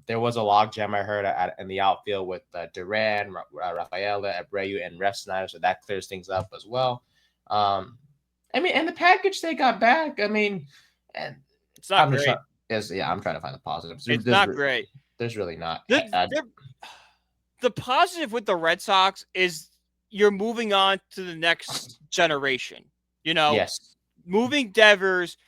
there was a logjam I heard in the outfield with Duran, Rafaela, Abreu, and Refsnyder, so that clears things up as well. I mean, and the package they got back. I mean, and it's not great. I'm trying to find the positives. It's not great. There's really not. The positive with the Red Sox is you're moving on to the next generation. Yes. Moving Devers,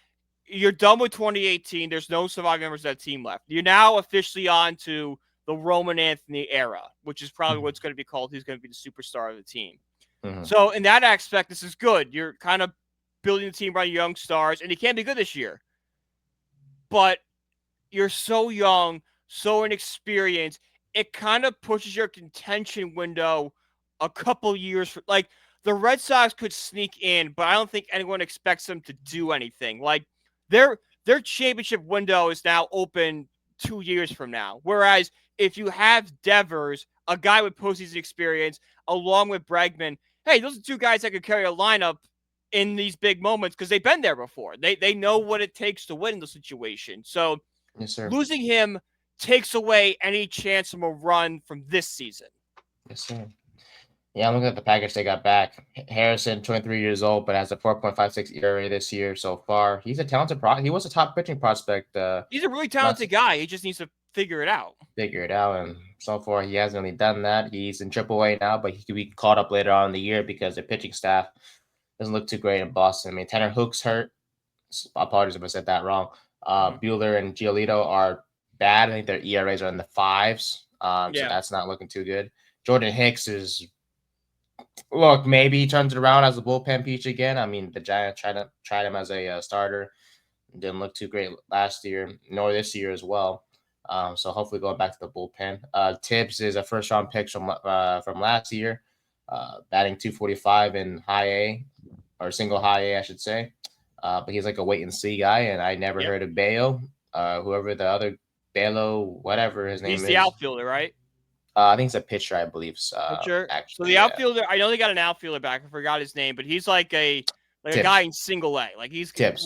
you're done with 2018. There's no surviving members of that team left. You're now officially on to the Roman Anthony era, which is probably what's going to be called. He's going to be the superstar of the team. So in that aspect, this is good. You're kind of building the team around young stars, and he can't be good this year. But you're so young, so inexperienced, it kind of pushes your contention window a couple years. Like, the Red Sox could sneak in, but I don't think anyone expects them to do anything. Like, their championship window is now open 2 years from now. Whereas if you have Devers, a guy with postseason experience, along with Bregman, hey, those are 2 guys that could carry a lineup in these big moments because they've been there before. They know what it takes to win in the situation. So losing him takes away any chance of a run from this season. Yes, sir. Yeah, I'm looking at the package they got back. Harrison, 23 years old, but has a 4.56 ERA this year so far. He's a talented he was a top pitching prospect. He's a really talented guy. He just needs to figure it out. figure it out. And so far, he hasn't really done that. He's in AAA now, but he could be caught up later on in the year because the pitching staff doesn't look too great in Boston. I mean, Tanner Hook's hurt. Apologies if I said that wrong. Mhm. Bueller and Giolito are bad. I think their ERAs are in the fives. So Yeah. that's not looking too good. Jordan Hicks is look, maybe he turns it around as a bullpen piece again. I mean, the Giants tried him as a starter. Didn't look too great last year, nor this year as well. So hopefully going back to the bullpen. Tibbs is a first round pick from last year, batting 245 in high A or single high A, I should say. But he's like a wait and see guy, and I never Yep. heard of Bayo, whoever the other Bayo, whatever his He's name the is. outfielder, right? I think it's a pitcher, I believe. Pitcher. So Actually, the yeah. outfielder, I know they got an outfielder back. I forgot his name, but he's like a guy Tibbs. in single A. Like Tibbs.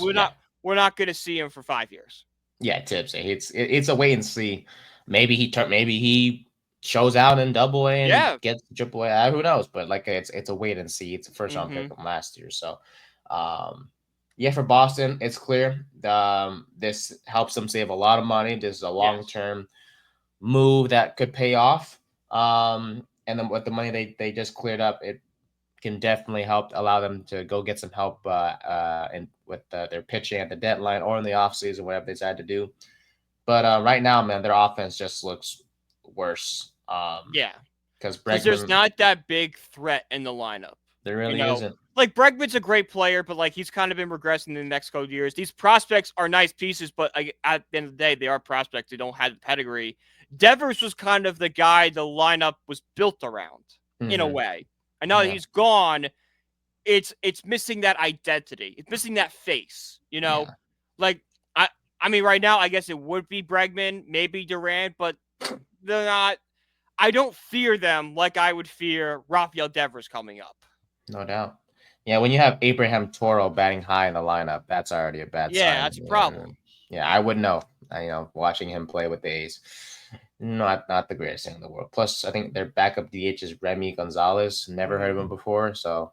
we're not going to see him for 5 years. Yeah, Tibbs. It's a wait and see. Maybe he shows out in Double A and Yeah. gets Triple A. Who knows? But like it's a wait and see. It's a first round pick Mm-hmm. from last year. So, yeah, for Boston, it's clear. This helps them save a lot of money. This is a long term move that could pay off. And then with the money they just cleared up, it can definitely help allow them to go get some help and with their pitching at the deadline or in the offseason, whatever they decide to do. But right now, man, their offense just looks worse. Yeah. Because there's Bregman, not that big threat in the lineup. there really isn't. Like Bregman's a great player, but like he's kind of been regressing in the next couple of years. These prospects are nice pieces, but at the end of the day, they are prospects. They don't have the pedigree. Devers was kind of the guy the lineup was built around in a way. And now that he's gone, it's missing that identity. It's missing that face. Like I mean, right now, I guess it would be Bregman, maybe Durant, but they're not. I don't fear them like I would fear Rafael Devers coming up. No doubt. Yeah, when you have Abraham Toro batting high in the lineup, that's already a bad sign. Yeah, that's a problem. Yeah, I would know. Watching him play with the A's, not the greatest thing in the world. Plus, I think their backup DH is Remy Gonzalez. Never heard of him before. So,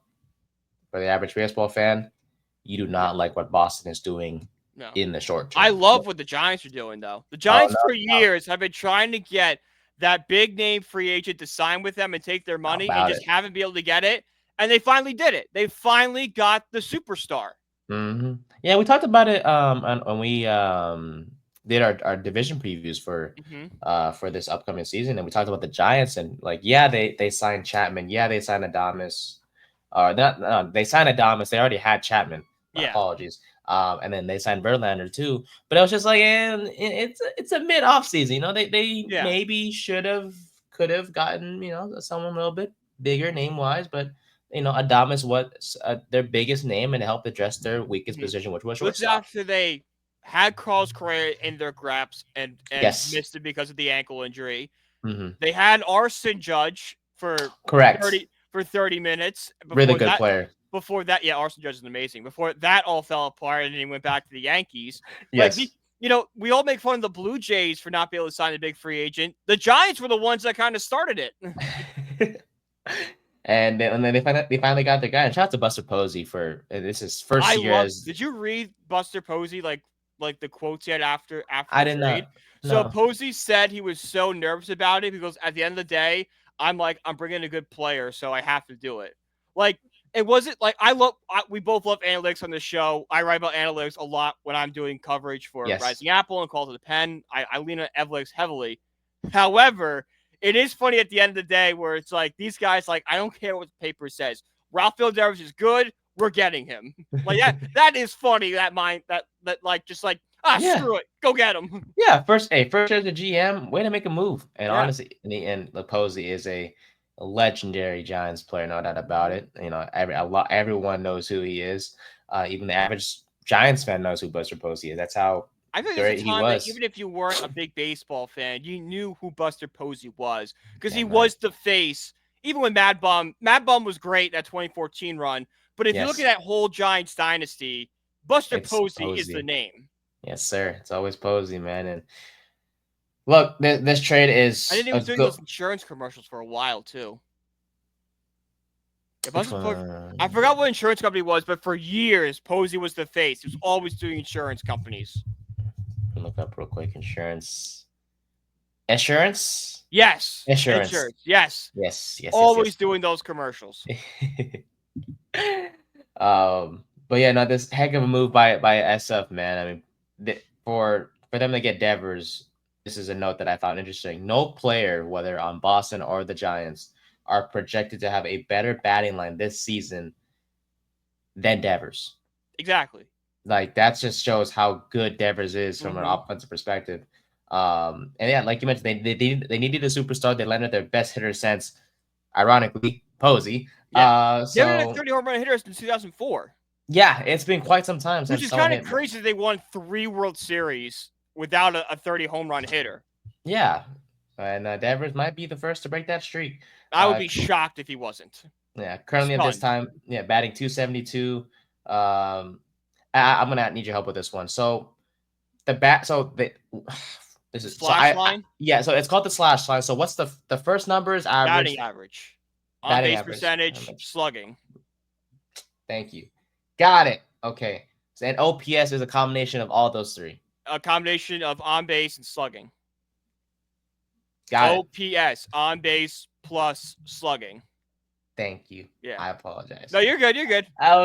for the average baseball fan, you do not like what Boston is doing in the short term. I love what the Giants are doing, though. The Giants for years have been trying to get that big name free agent to sign with them and take their money and just haven't been able to get it. And they finally did it. They finally got the superstar. Mm-hmm. Yeah, we talked about it when we did our division previews for this upcoming season, and we talked about the Giants and like, yeah, they signed Chapman, yeah, they signed Adames, they signed Adames, they already had Chapman. Apologies. And then they signed Verlander too, but it was just like, and it's a mid off season, they maybe could have gotten someone a little bit bigger name wise, but Adames was their biggest name and helped address their weakest position, which was shortstop. After they had Carlos Correa in their grasp and missed it because of the ankle injury. Mm-hmm. They had Arson Judge for 30 minutes. Really good player. Before that, Arson Judge is amazing. Before that all fell apart and he went back to the Yankees. Yes. Like we all make fun of the Blue Jays for not being able to sign a big free agent. The Giants were the ones that kind of started it. And then they finally got their guy. And shout out to Buster Posey for this is first year. Did you read Buster Posey like the quotes he had after I didn't know. So Posey said he was so nervous about it because at the end of the day, I'm bringing a good player, so I have to do it. Like it wasn't like we both love analytics on the show. I write about analytics a lot when I'm doing coverage for Rising Apple and Call to the Pen. I lean on analytics heavily. However, it is funny at the end of the day where it's like these guys, like, I don't care what the paper says. Rafael Devers is good. We're getting him. Like that is funny. That screw it. Go get him. Yeah. First as a GM, way to make a move. And honestly, in the end, Posey is a legendary Giants player, no doubt about it. Everyone knows who he is. Even the average Giants fan knows who Buster Posey is. That's how I think there's a time that even if you weren't a big baseball fan, you knew who Buster Posey was because he was the face. Even when Mad Bum was great that 2014 run, but if you look at that whole Giants dynasty, Buster Posey is the name. Yes, sir. It's always Posey, man. And look, this trade is. I didn't even doing those insurance commercials for a while too. I forgot what insurance company it was, but for years Posey was the face. He was always doing insurance companies. Look up real quick. Insurance Assurance? Yes, Assurance. insurance. Yes, Yes, yes, yes, always yes. doing those commercials. But yeah, no, this heck of a move by SF, man. I mean, for them to get Devers, this is a note that I found interesting. No player, whether on Boston or the Giants, are projected to have a better batting line this season than Devers. Exactly. Like that just shows how good Devers is from an Mm-hmm. offensive perspective. And yeah, like you mentioned, they needed a superstar. They landed their best hitter since, ironically, Posey. Yeah, they've been a So 30 home run hitter since 2004, yeah, it's been quite some time which since is someone kind of hit. crazy. They won 3 World Series without a 30 home run hitter. Yeah, and Devers might be the first to break that streak. I would be shocked if he wasn't. Yeah, currently at this Stunned. time, yeah, batting 272. I'm gonna need your help with this one. So the bat, so the this is so Slash line, yeah, so it's called the slash line. So what's the first number is average batting average, on batting base average. percentage, slugging. Thank you. Got it. Okay. So and OPS is a combination of all those three. A combination of on base and slugging. Got it. OPS, on base plus slugging. Thank you. Yeah. I apologize. No, you're good. You're good. I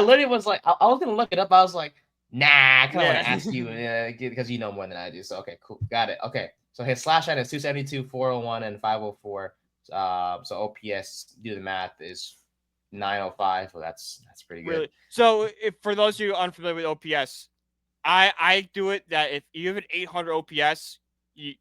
literally was like, I was gonna look it up. I was like, nah, I kind of want to Yeah. ask you because you know more than I do. So okay, cool, got it. Okay, so his slash line is 272, 401, and 504. So OPS, do the math, is 905. So that's pretty good. Really. So, if for those of you unfamiliar with OPS, I do it that if you have an 800 OPS,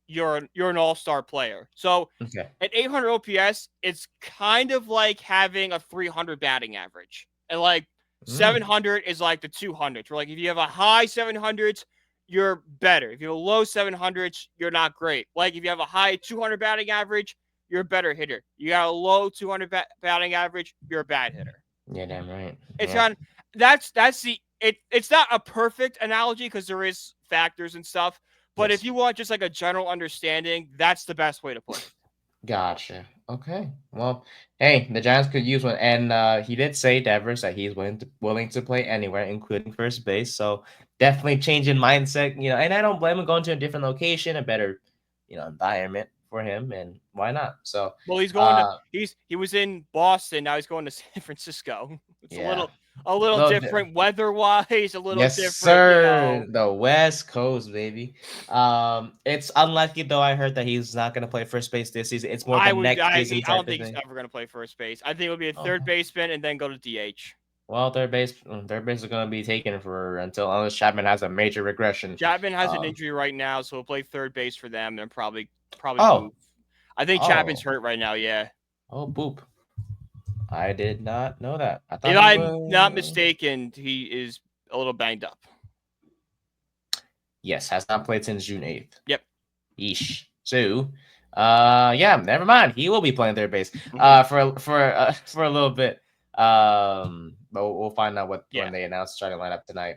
you're an all-star player. So Okay. at 800 OPS, it's kind of like having a 300 batting average, and like 700 is like the 200s. Where like if you have a high 700s, you're better. If you have a low 700s, you're not great. Like if you have a high 200 batting average, you're a better hitter. You got a low 200 batting average, you're a bad hitter. Yeah, damn right. It's Yeah. kind of that's the it's not a perfect analogy because there is factors and stuff. But Yes. if you want just like a general understanding, that's the best way to put it. Gotcha. Okay. Well, hey, the Giants could use one, and he did say Devers that he's willing to play anywhere, including first base. So definitely changing mindset, And I don't blame him going to a different location, a better, environment for him, and why not? So, Well, he's going to he was in Boston, now he's going to San Francisco. It's yeah, a little different weather-wise, a little yes, different, sir. The West Coast, baby. It's unlucky though. I heard that he's not going to play first base this season. It's more of a next season I type don't of think he's thing. ever going to play first base. I think it'll be a third baseman and then go to DH. Well, third base is going to be taken unless Chapman has a major regression. Chapman has an injury right now, so he'll play third base for them and probably Oh. move. I think Chapman's hurt right now. Yeah. Oh, boop. I did not know that. I thought If I'm not mistaken, he is a little banged up. Yes, has not played since June 8th. Yep. Yeesh. So, yeah, never mind. He will be playing third base for a little bit. But we'll find out when they announce the starting lineup tonight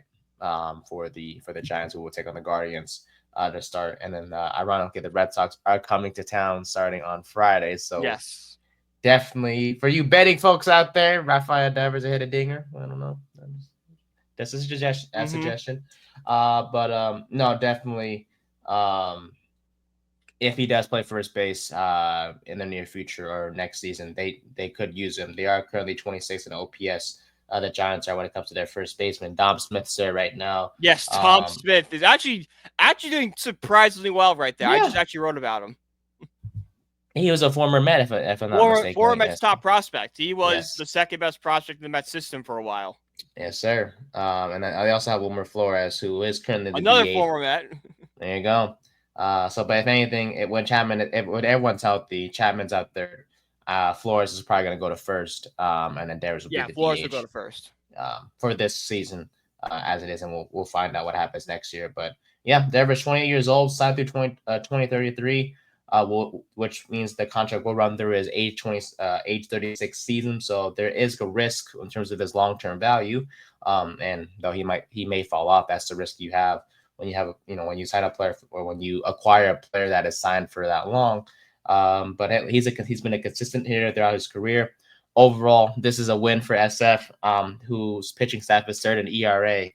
for the Giants, who will take on the Guardians to start. And then ironically, the Red Sox are coming to town starting on Friday. So yes, definitely for you betting folks out there, Rafael Devers hit a dinger. I don't know. That's a suggestion. But no, definitely. If he does play first base in the near future or next season, they could use him. They are currently 26 in OPS. The Giants are when it comes to their first baseman. Dom Smith's there right now. Yes, Tom Smith is actually doing surprisingly well right there. Yeah. I just actually wrote about him. He was a former Met, if I'm not mistaken. Former Mets top prospect. He was the second best prospect in the Mets system for a while. Yes, sir. And I also have Wilmer Flores, who is currently the another DH. former Met. There you go. So, but if anything, when everyone's healthy, Chapman's out there. Flores is probably going to go to first, and then Devers will be the Flores DH. will go to first for this season, as it is, and we'll find out what happens next year. But yeah, Devers, 28 years old, signed through 2033, which means the contract will run through his age 36 season. So there is a risk in terms of his long-term value, and though he may fall off. That's the risk you have when you have when you sign a player or when you acquire a player that is signed for that long. But he's been a consistent hitter throughout his career. Overall, this is a win for SF, whose pitching staff is third in ERA,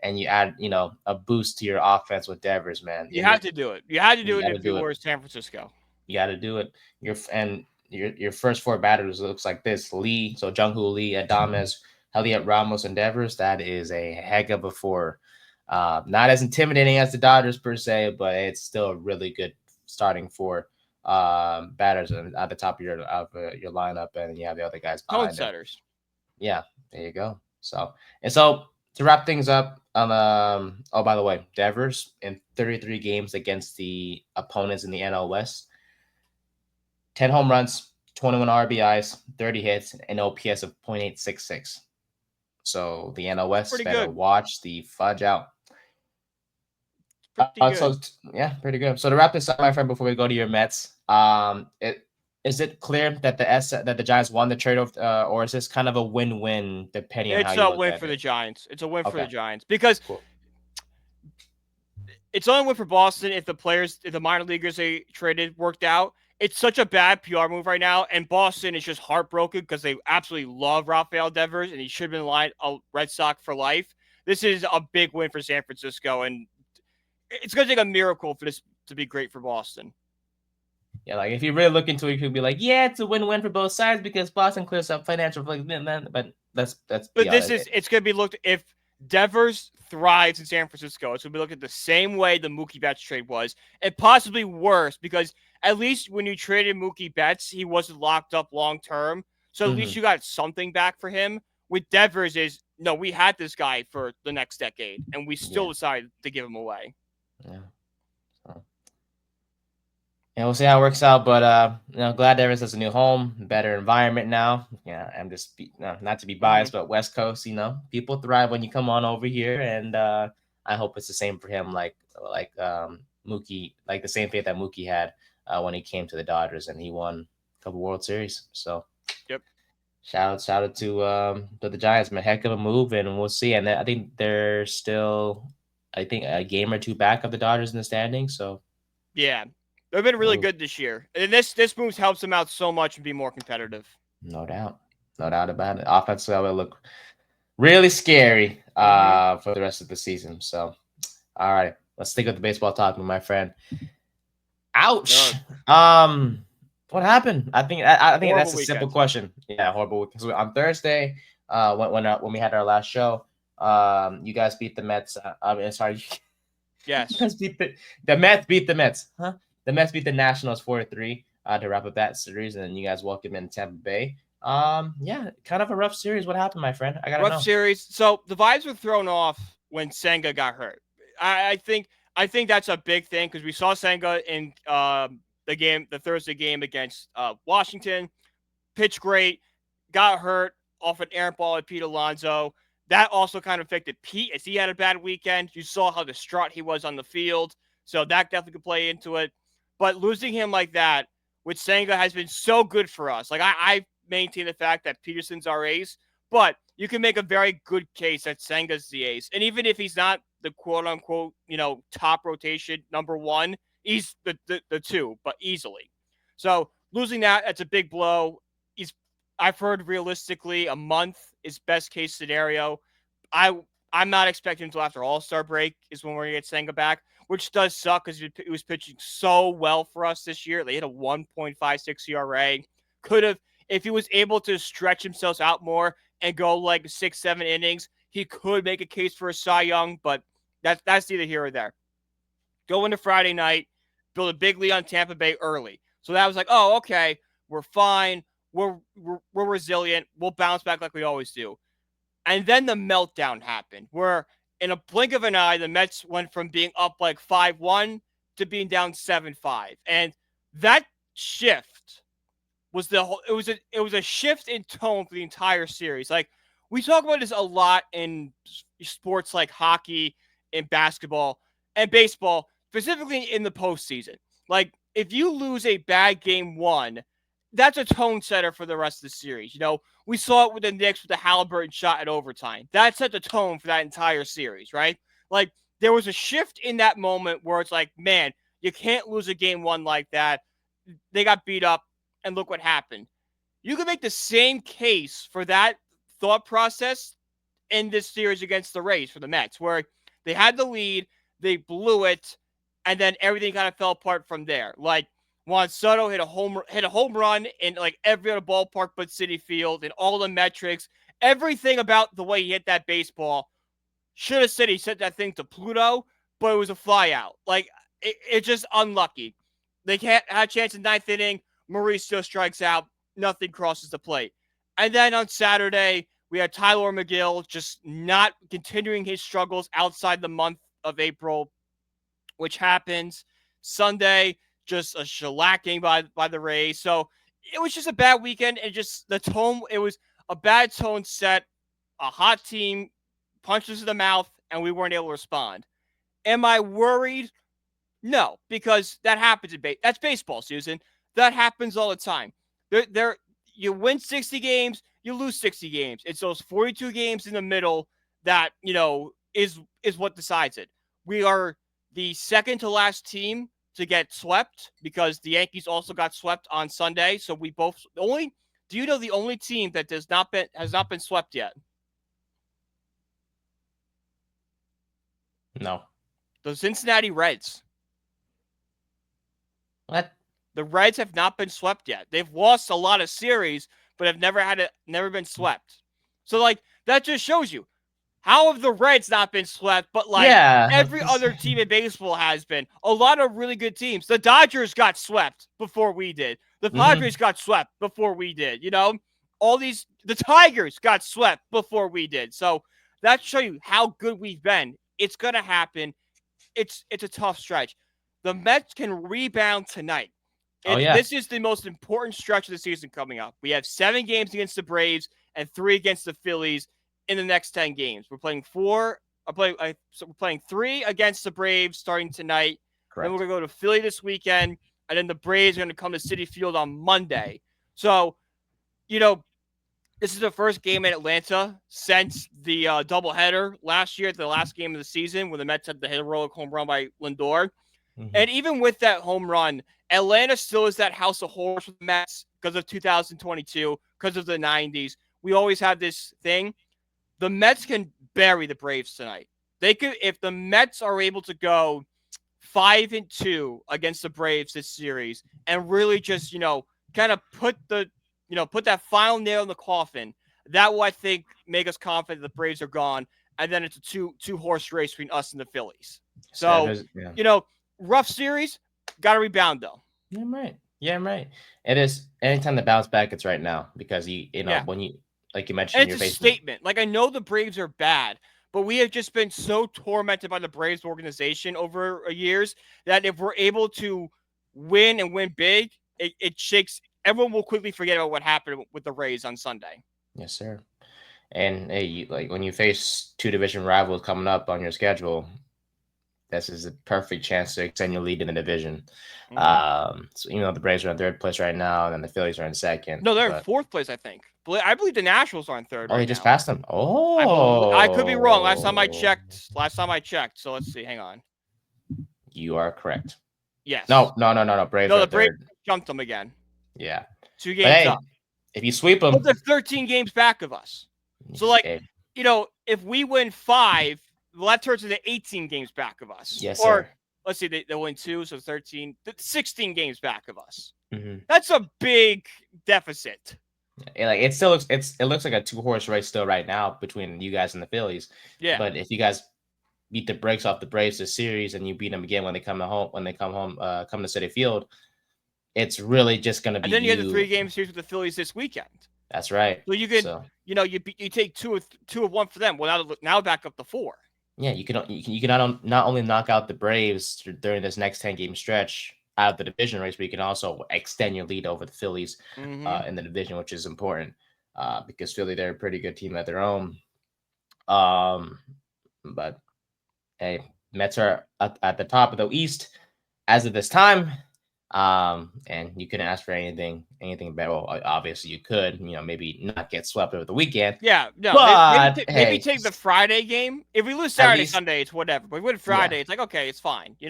and you add, a boost to your offense with Devers, man. You had to do it. You had to do You it got to if you do it. were San Francisco. You got to do it. Your first four batters looks like this: Lee, so Jung-Hoo Lee, Adames, Elliot Ramos, and Devers. That is a heck of a four. Not as intimidating as the Dodgers per se, but it's still a really good starting four batters at the top of your lineup, and you have the other guys Tone behind them. setters. Yeah, there you go. So to wrap things up, oh, by the way, Devers in 33 games against the opponents in the NL West, 10 home runs, 21 RBIs, 30 hits, and OPS of .866. So the NL West Pretty better good. watch the fudge out. Pretty good. Yeah, pretty good. So to wrap this up, my friend, before we go to your Mets, is it clear that the Giants won the trade, or is this kind of a win-win depending on how It's you a look win at for it? the Giants. It's a win for Okay. the Giants because Cool. it's only a win for Boston if the minor leaguers they traded worked out. It's such a bad PR move right now, and Boston is just heartbroken because they absolutely love Rafael Devers, and he should have been a Red Sox for life. This is a big win for San Francisco, and it's going to take a miracle for this to be great for Boston. Yeah, like if you really look into it, you could be like, yeah, it's a win-win for both sides because Boston clears up financial, but that's But beyond it's going to be looked if Devers thrives in San Francisco. It's going to be looked at the same way the Mookie Betts trade was, and possibly worse because at least when you traded Mookie Betts, he wasn't locked up long term. So at least you got something back for him. With Devers, no, we had this guy for the next decade, and we still decided to give him away. Yeah. So. And we'll see how it works out. But glad Devers has a new home, better environment now. Yeah, I'm just not to be biased, but West Coast, people thrive when you come on over here, and I hope it's the same for him, like Mookie, like the same fate that Mookie had when he came to the Dodgers and he won a couple World Series. So, yep. Shout out to the Giants, man. Heck of a move, and we'll see. And I think they're still, a game or two back of the Dodgers in the standings. So, yeah. They've been really good this year. And this move helps them out so much and be more competitive. No doubt. No doubt about it. Offensively, will look really scary for the rest of the season. So, all right. Let's stick with the baseball talk, my friend. Ouch. What happened? I think that's a simple question. Yeah, horrible. Because on Thursday, when we had our last show, you guys beat the Mets. Sorry. Yes. The Mets beat the Mets. Huh? The Mets beat the Nationals 4-3 to wrap up that series, and then you guys welcome in Tampa Bay. Yeah, kind of a rough series. What happened, my friend? I gotta know. Rough series. So the vibes were thrown off when Senga got hurt. I think that's a big thing because we saw Senga in the Thursday game against Washington. Pitched great, got hurt off an errant ball at Pete Alonso. That also kind of affected Pete as he had a bad weekend. You saw how distraught he was on the field, so that definitely could play into it. But losing him like that with Senga has been so good for us. Like I maintain the fact that Peterson's our ace, but you can make a very good case that Senga's the ace. And even if he's not the quote unquote, top rotation number one, he's the two, but easily. So losing that's a big blow. I've heard realistically a month is best case scenario. I'm not expecting until after All-Star break is when we're going to get Senga back, which does suck because he was pitching so well for us this year. They hit a 1.56 ERA. Could have, if he was able to stretch himself out more and go like 6-7 innings, he could make a case for a Cy Young, but that's neither here or there. Go into Friday night, build a big lead on Tampa Bay early. So that was like, oh, okay, we're fine. We're resilient. We'll bounce back like we always do. And then the meltdown happened where in a blink of an eye, the Mets went from being up like 5-1 to being down 7-5. And that shift was it was a shift in tone for the entire series. Like we talk about this a lot in sports like hockey and basketball and baseball, specifically in the postseason. Like if you lose a bad game one, that's a tone setter for the rest of the series. We saw it with the Knicks with the Halliburton shot at overtime. That set the tone for that entire series, right? Like there was a shift in that moment where it's like, man, you can't lose a game one like that. They got beat up, and look what happened. You can make the same case for that thought process in this series against the Rays for the Mets, where they had the lead, they blew it, and then everything kind of fell apart from there. Like Juan Soto hit a home run in like every other ballpark but Citi Field, and all the metrics, everything about the way he hit that baseball should have said he sent that thing to Pluto, but it was a fly out. Like it's just unlucky. They had a chance in ninth inning. Mauricio strikes out. Nothing crosses the plate. And then on Saturday, we had Tyler McGill just not continuing his struggles outside the month of April, which happens. Sunday, just a shellacking by the Rays. So it was just a bad weekend. And just the tone, it was a bad tone set. A hot team, punches in the mouth, and we weren't able to respond. Am I worried? No, because that happens in that's baseball, Susan. That happens all the time. You win 60 games, you lose 60 games. It's those 42 games in the middle that, is what decides it. We are the second to last team to get swept because the Yankees also got swept on Sunday. So we both do you know the only team that has not been swept yet? No. The Cincinnati Reds. What? The Reds have not been swept yet. They've lost a lot of series, but have never been swept. So like that just shows you how have the Reds not been swept, but every other team in baseball has been. A lot of really good teams. The Dodgers got swept before we did. The Padres got swept before we did. The Tigers got swept before we did. So that shows you how good we've been. It's gonna happen. It's a tough stretch. The Mets can rebound tonight. This is the most important stretch of the season coming up. We have 7 games against the Braves and 3 against the Phillies in the next 10 games. We're playing 3 against the Braves starting tonight. Correct. Then we're going to go to Philly this weekend, and then the Braves are going to come to Citi Field on Monday. So, this is the first game in Atlanta since the doubleheader last year, the last game of the season, when the Mets had the heroic home run by Lindor. And even with that home run, Atlanta still is that house of horrors with the Mets because of 2022, because of the 90s. We always have this thing. The Mets can bury the Braves tonight. They could, if the Mets are able to go 5-2 against the Braves this series and really just, kind of put that final nail in the coffin, that will, I think, make us confident the Braves are gone. And then it's a two-horse race between us and the Phillies. So, rough series, got to rebound though. Yeah, I'm right. It is anytime the bounce back, it's right now because when you like you mentioned, it's a statement. Like I know the Braves are bad, but we have just been so tormented by the Braves organization over years that if we're able to win and win big, it shakes. Everyone will quickly forget about what happened with the Rays on Sunday. Yes, sir. And hey, when you face 2 division rivals coming up on your schedule, this is a perfect chance to extend your lead in the division. So the Braves are in 3rd place right now, and then the Phillies are in 2nd. No, they're in 4th place, I think. I believe the Nationals are in 3rd. Oh, they just passed them. Oh, I could be wrong. Last time I checked. So let's see. Hang on. You are correct. Yes. No. Braves. No, the Braves jumped them again. Yeah. 2 games up. If you sweep them, but they're 13 games back of us. So if we win 5. Well, that turns into 18 games back of us. Yes, sir. Let's see, they win 2, so 13, 16 games back of us. Mm-hmm. That's a big deficit. It still looks it looks like a 2-horse race still right now between you guys and the Phillies. Yeah. But if you guys beat the brakes off the Braves this series and you beat them again when they come to Citi Field, it's really just going to be. And then you have the 3-game series with the Phillies this weekend. That's right. So you can, you take 2 of 1 for them. Well, now back up to 4. Yeah, you can not only knock out the Braves during this next 10-game stretch out of the division race, but you can also extend your lead over the Phillies in the division, which is important because Philly, they're a pretty good team at their own. But hey, Mets are at the top of the East as of this time. And you couldn't ask for anything better. Well, obviously you could, maybe not get swept over the weekend. Yeah, no, but maybe take the Friday game. If we lose Saturday, Sunday, it's whatever. But if we win Friday, it's like, okay, it's fine. You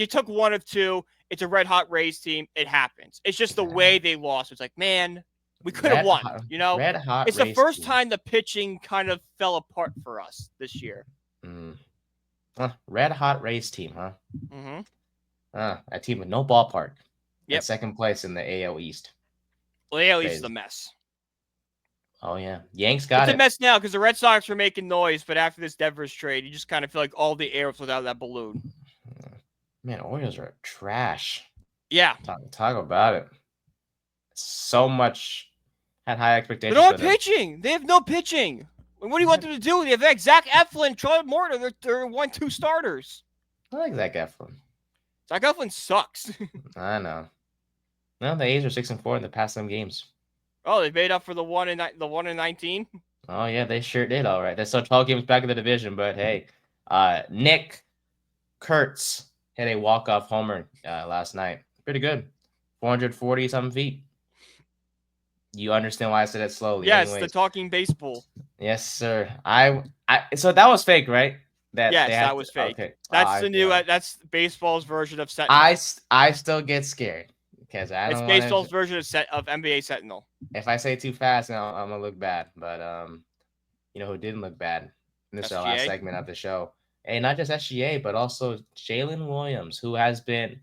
took 1 of 2. It's a red hot Rays team. It happens. It's just the way they lost. It's like, man, We could have won. Red hot. It's the race first team. time the pitching kind of fell apart for us this year. Red hot race team, huh? Mm-hmm. A team with no ballpark. Yep. And second place in the AL East. Well, the AL East is a mess. Oh yeah, Yanks got it. It's a mess now because the Red Sox are making noise, but after this Devers trade, you just kind of feel like all the air was out of that balloon. Man, Orioles are trash. Yeah. Talk about it. So much had high expectations. They don't have pitching. They have no pitching. What do you want them to do? They have Zach Eflin, Charlie Morton. They're 1-2 starters. I like Zach Eflin. Zach Eflin sucks. I know. No, the A's are 6-4 in the past 7 games. Oh, they made up for the 1-19. Oh yeah, they sure did. All right, they're still 12 games back in the division, but hey, Nick Kurtz hit a walk-off homer last night. Pretty good, 440 something feet. You understand why I said it slowly? Yes, Anyways. the talking baseball. Yes, sir. So that was fake, right? That was fake. Okay. That's the new. That's baseball's version of Sentinel. I still get scared because I don't. It's baseball's version of NBA Sentinel. If I say too fast, I'm gonna look bad. But you know who didn't look bad in this last segment of the show? Hey, not just SGA, but also Jalen Williams, who has been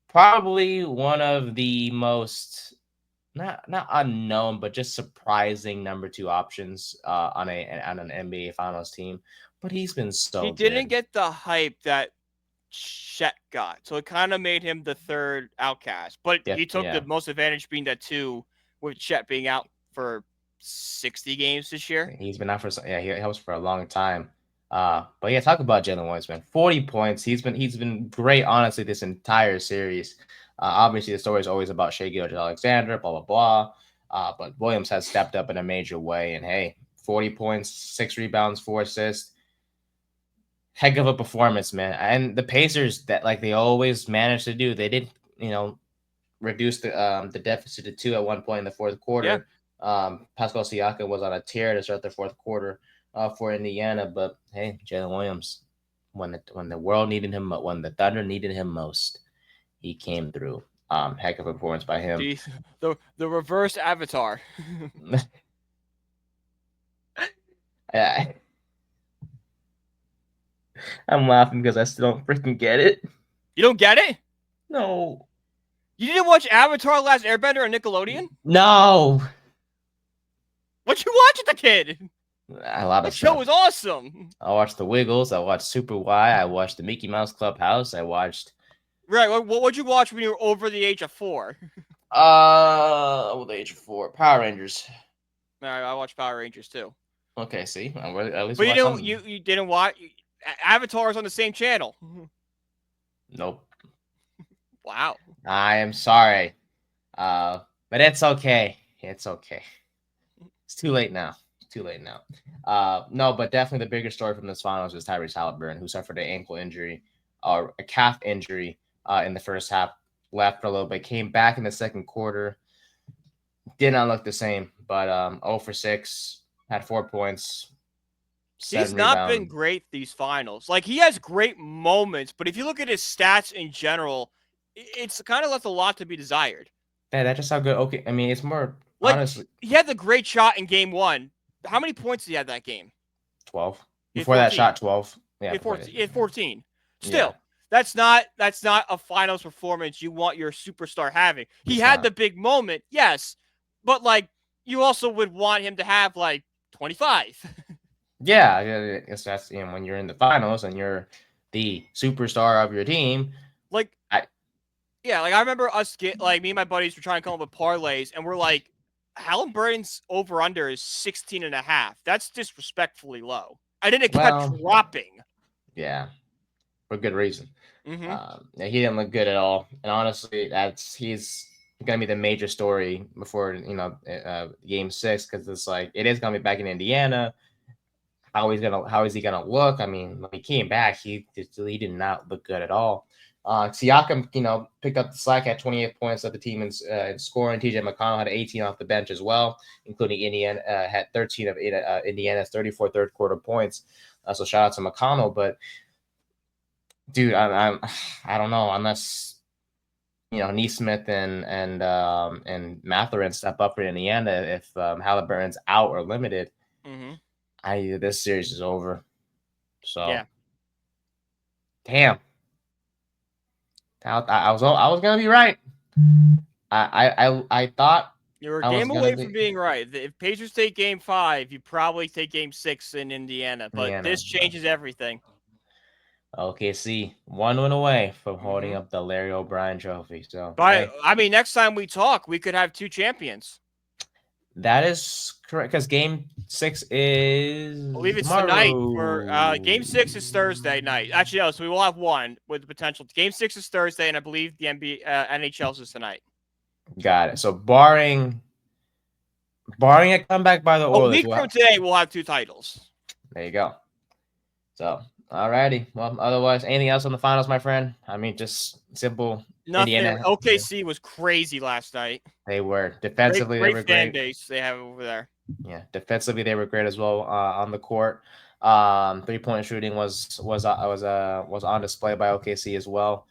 probably one of the most not unknown, but just surprising number 2 options on an NBA Finals team. But he's been so He didn't get the hype that Chet got, so it kind of made him the third outcast. But he took the most advantage being that 2, with Chet being out for 60 games this year. He's been out for he was for a long time. But yeah, talk about Jalen Williams, man. 40 points. He's been great, honestly, this entire series. Obviously, the story is always about Shai Gilgeous-Alexander, blah, blah, blah. But Williams has stepped up in a major way. And hey, 40 points, 6 rebounds, 4 assists. Heck of a performance, man. And the Pacers, that like they always manage to do, they did, reduce the deficit to 2 at one point in the fourth quarter. Yeah. Pascal Siakam was on a tear to start the fourth quarter for Indiana. But hey, Jalen Williams, when the world needed him, when the Thunder needed him most, he came through. Heck of a performance by him. The reverse Avatar. Yeah. I'm laughing because I still don't freaking get it. You don't get it? No. You didn't watch Avatar: Last Airbender on Nickelodeon? No. What you watch with the kid? A lot of stuff. Show was awesome. I watched The Wiggles. I watched Super Y. I watched the Mickey Mouse Clubhouse. I watched. Right. What would you watch when you were over the age of 4? Over the age of 4. Power Rangers. I watched Power Rangers too. Okay, see, at least. But you didn't watch. Avatar is on the same channel. Nope. Wow. I am sorry. But it's okay. It's okay. It's too late now. No, but definitely the bigger story from this finals is Tyrese Halliburton, who suffered an ankle injury or a calf injury in the first half, left for a little bit, came back in the second quarter. Did not look the same, but 0 for 6, had 4 points. He's not been great these finals. Like, he has great moments, but if you look at his stats in general, it's kind of left a lot to be desired. Yeah, that's just how good. Okay, I mean, it's more like, honestly. He had the great shot in game 1. How many points did he have that game? 12. Before that shot, 12. Yeah, he had 14. Still, that's not a finals performance you want your superstar having. He had the big moment, yes, but like you also would want him to have like 25. Yeah, that's when you're in the finals and you're the superstar of your team. I remember us me and my buddies were trying to come up with parlays, and we're like, Halliburton's over under is 16.5. That's disrespectfully low. I didn't kept dropping. Yeah, for good reason. Mm-hmm. He didn't look good at all, and honestly, he's gonna be the major story before Game 6, because it's like it is gonna be back in Indiana. How is he gonna look? I mean, when he came back, he did not look good at all. Siakam, picked up the slack at 28 points of the team in scoring. TJ McConnell had 18 off the bench as well, including Indiana had 13 of Indiana's 34 third quarter points. So shout out to McConnell. But dude, I don't know, unless Neesmith and Matherin step up for Indiana if Halliburton's out or limited. This series is over. So yeah, damn, I was gonna be right. I thought you were a I was game gonna away be from being right. If Pacers take Game 5, you probably take Game 6 in Indiana. But Indiana. this changes everything. OKC 1 win away from holding up the Larry O'Brien Trophy. So But hey, I mean, next time we talk, we could have 2 champions. that is correct because Game 6 is I believe it's tomorrow. tonight. For Game 6 is Thursday night. Actually, no. So we will have one with the potential. Game 6 is Thursday, and I believe the NHL's is tonight. Got it. So barring a comeback by the A Oilers, week from today, we'll have 2 titles. there you go. So alrighty. Well, otherwise, anything else on the finals, my friend? I mean, just simple. Nothing. Indiana. OKC was crazy last night. They were defensively. Great they were fan great. base they have over there. Yeah, defensively they were great as well on the court. 3-point shooting was on display by OKC as well.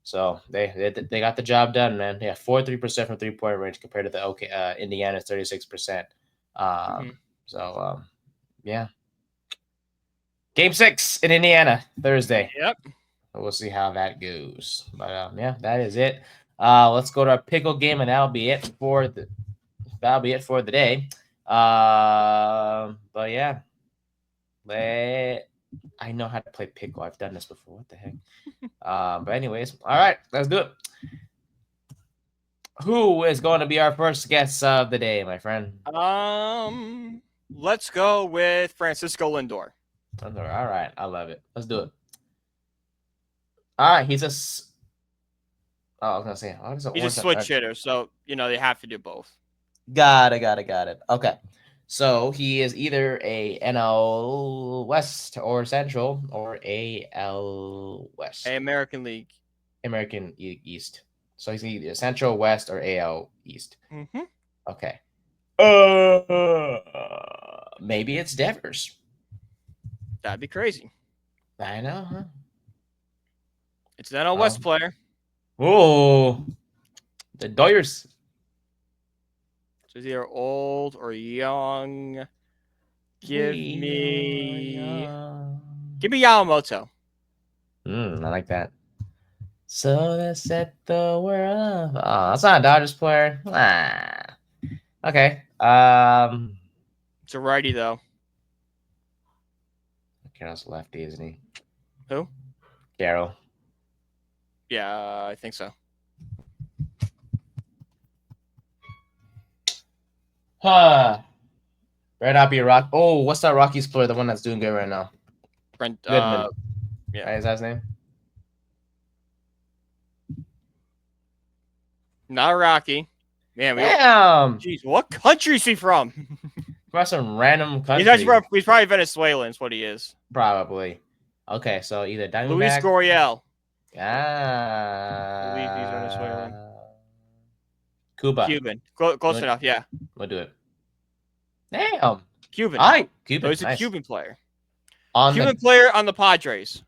So they got the job done, man. Yeah, 43% from 3-point range compared to the Indiana's 36%. Yeah. Game 6 in Indiana Thursday. Yep. We'll see how that goes. But yeah, that is it. Let's go to our pickle game, and that'll be it for the day. But yeah, I know how to play pickle. I've done this before. What the heck? But anyways, all right, let's do it. Who is going to be our first guest of the day, my friend? Let's go with Francisco Lindor. All right, I love it. Let's do it. All right, he's a. I was gonna say he's a switch hitter, so they have to do both. Got it. Okay, so he is either a NL West or Central or AL West. American League. American East. So he's either Central West or AL East. Okay. Maybe it's Devers. That'd be crazy. I know, huh? It's an NL West player. Oh, the Doyers. So he's either old or young. Give me Yamamoto. I like that. So they set the world up. Oh, that's not a Dodgers player. Okay. It's a righty though. Carroll's lefty, isn't he? Who? Carroll. Yeah, I think so. Better not be a Rock. Oh, what's that Rockies player? The one that's doing good right now. Brent Goodman. Yeah. Right, is that his name? Not Rocky. Man, damn. Jeez, what country is he from? From some random country. He's probably Venezuelan. Is what he is. Probably. Okay, so either Diamondback. Luis Gurriel. I believe he's Venezuelan. Cuban. Close enough, yeah. We'll do it. Damn. Cuban. All right, Cuban. So he's nice. a Cuban player. Player on the Padres.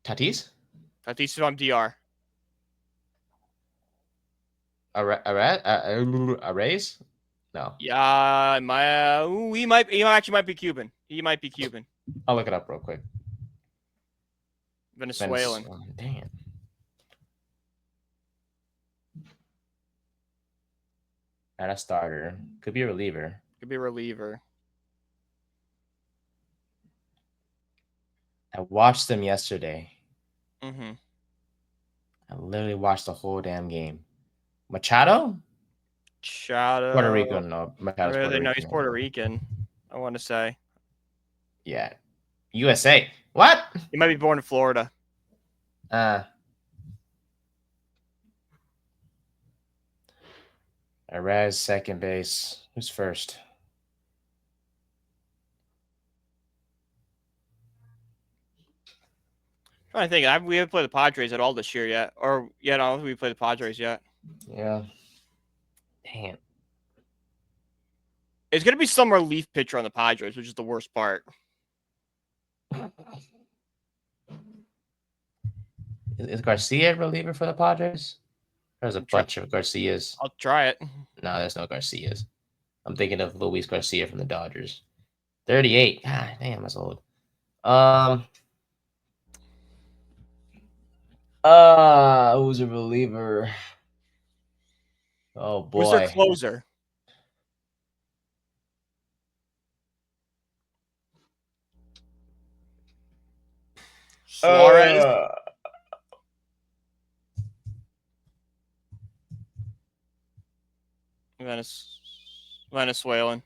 Tatis? Tatis is from DR. Arrays? No. Yeah, he might be Cuban. He might be Cuban. I'll look it up real quick. Venezuelan. Damn. Not a starter. Could be a reliever. I watched them yesterday. Mm-hmm. I literally watched the whole damn game. Machado? Puerto Rico, no. Machado's Puerto Rican. No, he's Puerto Rican, I want to say. Yeah. USA. What? He might be born in Florida. Arraez, second base. Who's first? I'm trying to think. We haven't played the Padres at all this year yet. Or, I don't think we played the Padres yet. Yeah. Damn. It's going to be some relief pitcher on the Padres, which is the worst part. Is Garcia a reliever for the Padres? There's a Try, bunch of Garcias. I'll try it. No, there's no Garcias. I'm thinking of Luis Garcia from the Dodgers. 38. God damn, that's old. Who's a reliever? Oh Who's their boy. closer? Suarez, Uh, Venezuelan.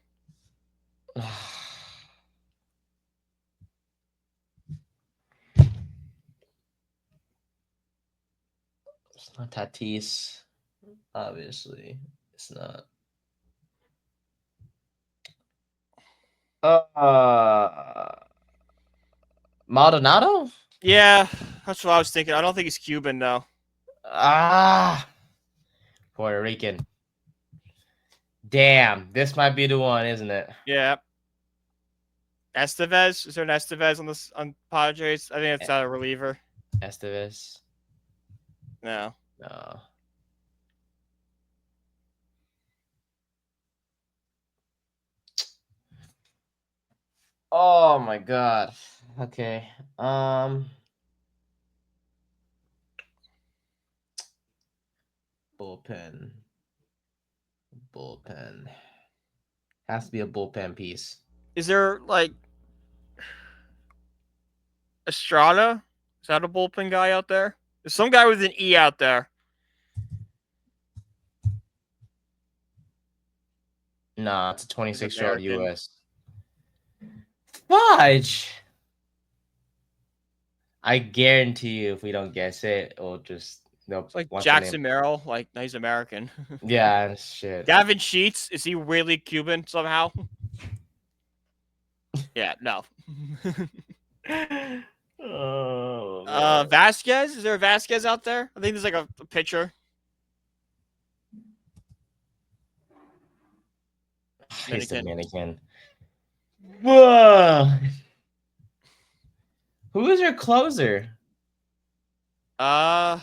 It's not Tatis. Obviously, it's not. Maldonado? Yeah, that's what I was thinking. I don't think he's Cuban though. Ah, Puerto Rican. Damn, this might be the one, isn't it? Yeah. Estevez? Is there an Estevez on Padres? I think it's not a reliever. Estevez? No. No. Oh my god. Okay. Bullpen. Bullpen. Has to be a bullpen piece. Is there like Estrada? Is that a bullpen guy out there? There's some guy with an E out there. Nah, it's a 26-year-old American. US. Fudge! I guarantee you, if we don't guess it, it'll just It's like what's the Jackson name? Merrill. Like, no, he's American. Yeah, shit. Gavin Sheets. Is he really Cuban somehow? Yeah, no. Oh, Vasquez? Is there a Vasquez out there? I think there's like a pitcher. he's Dominican. Dominican. Whoa! Who is your closer? Uh,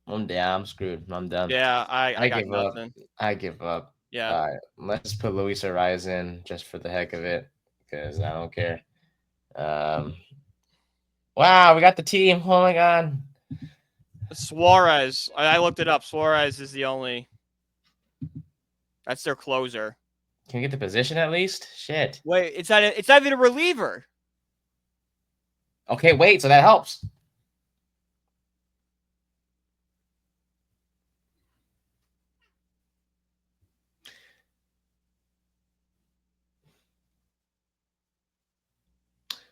I'm down. I'm screwed. I'm done. yeah, I got give up. nothing. I give up. Yeah. All right, let's put Luis Ariz in just for the heck of it because I don't care. Wow, we got the team. Oh my god. Suarez. I looked it up. Suarez is the only. That's their closer. Can we get the position at least? Shit. Wait, it's not even a reliever. Okay, wait. So that helps.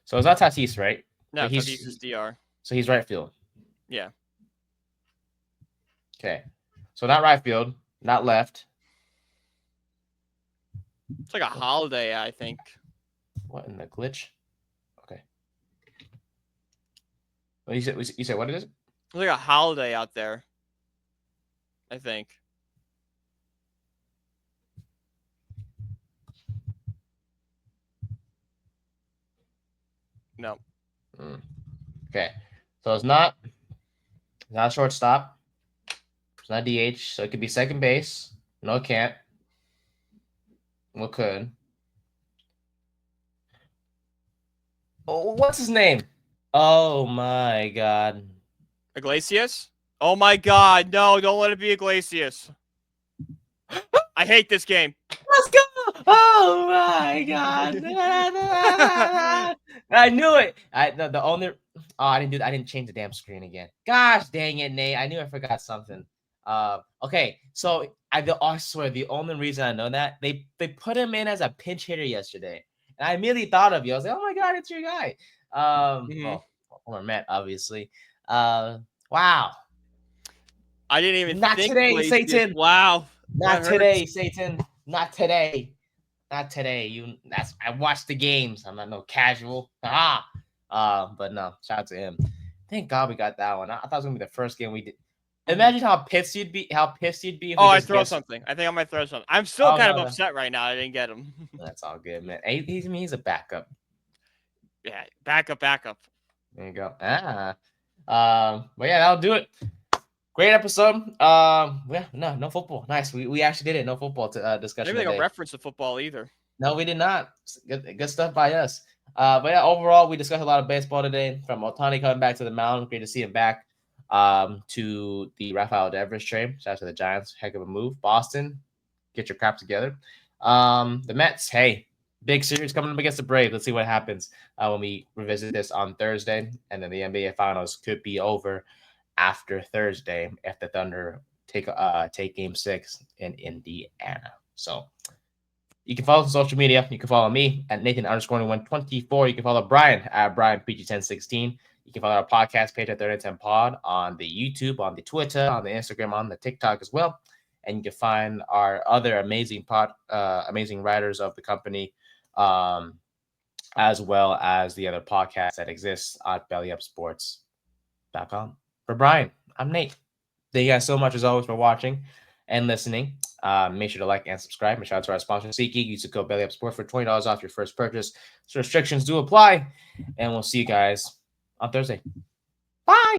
So it's not Tatis, right? No, So Tatis is DR. So he's right field. Yeah. Okay. So not right field, not left. It's like a holiday, I think. What in the glitch? Okay. Well, you said what it is? It's like a holiday out there. I think. No. Okay. So it's not shortstop. It's not DH. So it could be second base. No, it can't. Well, could. Oh, what's his name? Oh my god. Iglesias? Oh my god, no, don't let it be Iglesias. I hate this game. Let's go! Oh my god! I knew it. The only. Oh, I didn't change the damn screen again. Gosh dang it, Nate! I knew I forgot something. Okay, so I swear the only reason I know that they put him in as a pinch hitter yesterday, and I immediately thought of you. I was like, oh my god, it's your guy. Well, or Matt, obviously. Wow. I didn't even Not think today, Iglesias. Satan. Wow. Not today, Satan. Not today. Not today. I watched the games. I'm not no casual. But no, shout out to him. Thank God we got that one. I thought it was gonna be the first game we did. Imagine how pissed you'd be. How pissed you'd be if Oh, we I just throw guessed. something. I think I might throw something. I'm still Oh kind of no, no, upset right now. I didn't get him. that's all good, man. He's a backup. Yeah, backup. There you go. But yeah, that'll do it. Great episode. Yeah, no football. Nice. We actually did it. No football discussion Maybe they don't today. reference the football either. No, we did not. Good stuff by us. But yeah, overall, we discussed a lot of baseball today. From Ohtani coming back to the mound, great to see him back. To the Rafael Devers trade. Shout out to the Giants. Heck of a move. Boston, get your crap together. The Mets, hey, big series coming up against the Braves. Let's see what happens when we revisit this on Thursday. And then the NBA Finals could be over after Thursday if the Thunder take Game 6 in Indiana. So you can follow us on social media. You can follow me at Nathan_124. You can follow Brian at BrianPG1016. You can follow our podcast page at 3010 Pod on the YouTube, on the Twitter, on the Instagram, on the TikTok as well. And you can find our other amazing amazing writers of the company, as well as the other podcasts that exist at bellyupsports.com. For Brian, I'm Nate. Thank you guys so much as always for watching and listening. Make sure to like and subscribe. And shout out to our sponsor, SeatGeek. Use the code BellyUpSports for $20 off your first purchase. So restrictions do apply. And we'll see you guys on Thursday. Bye.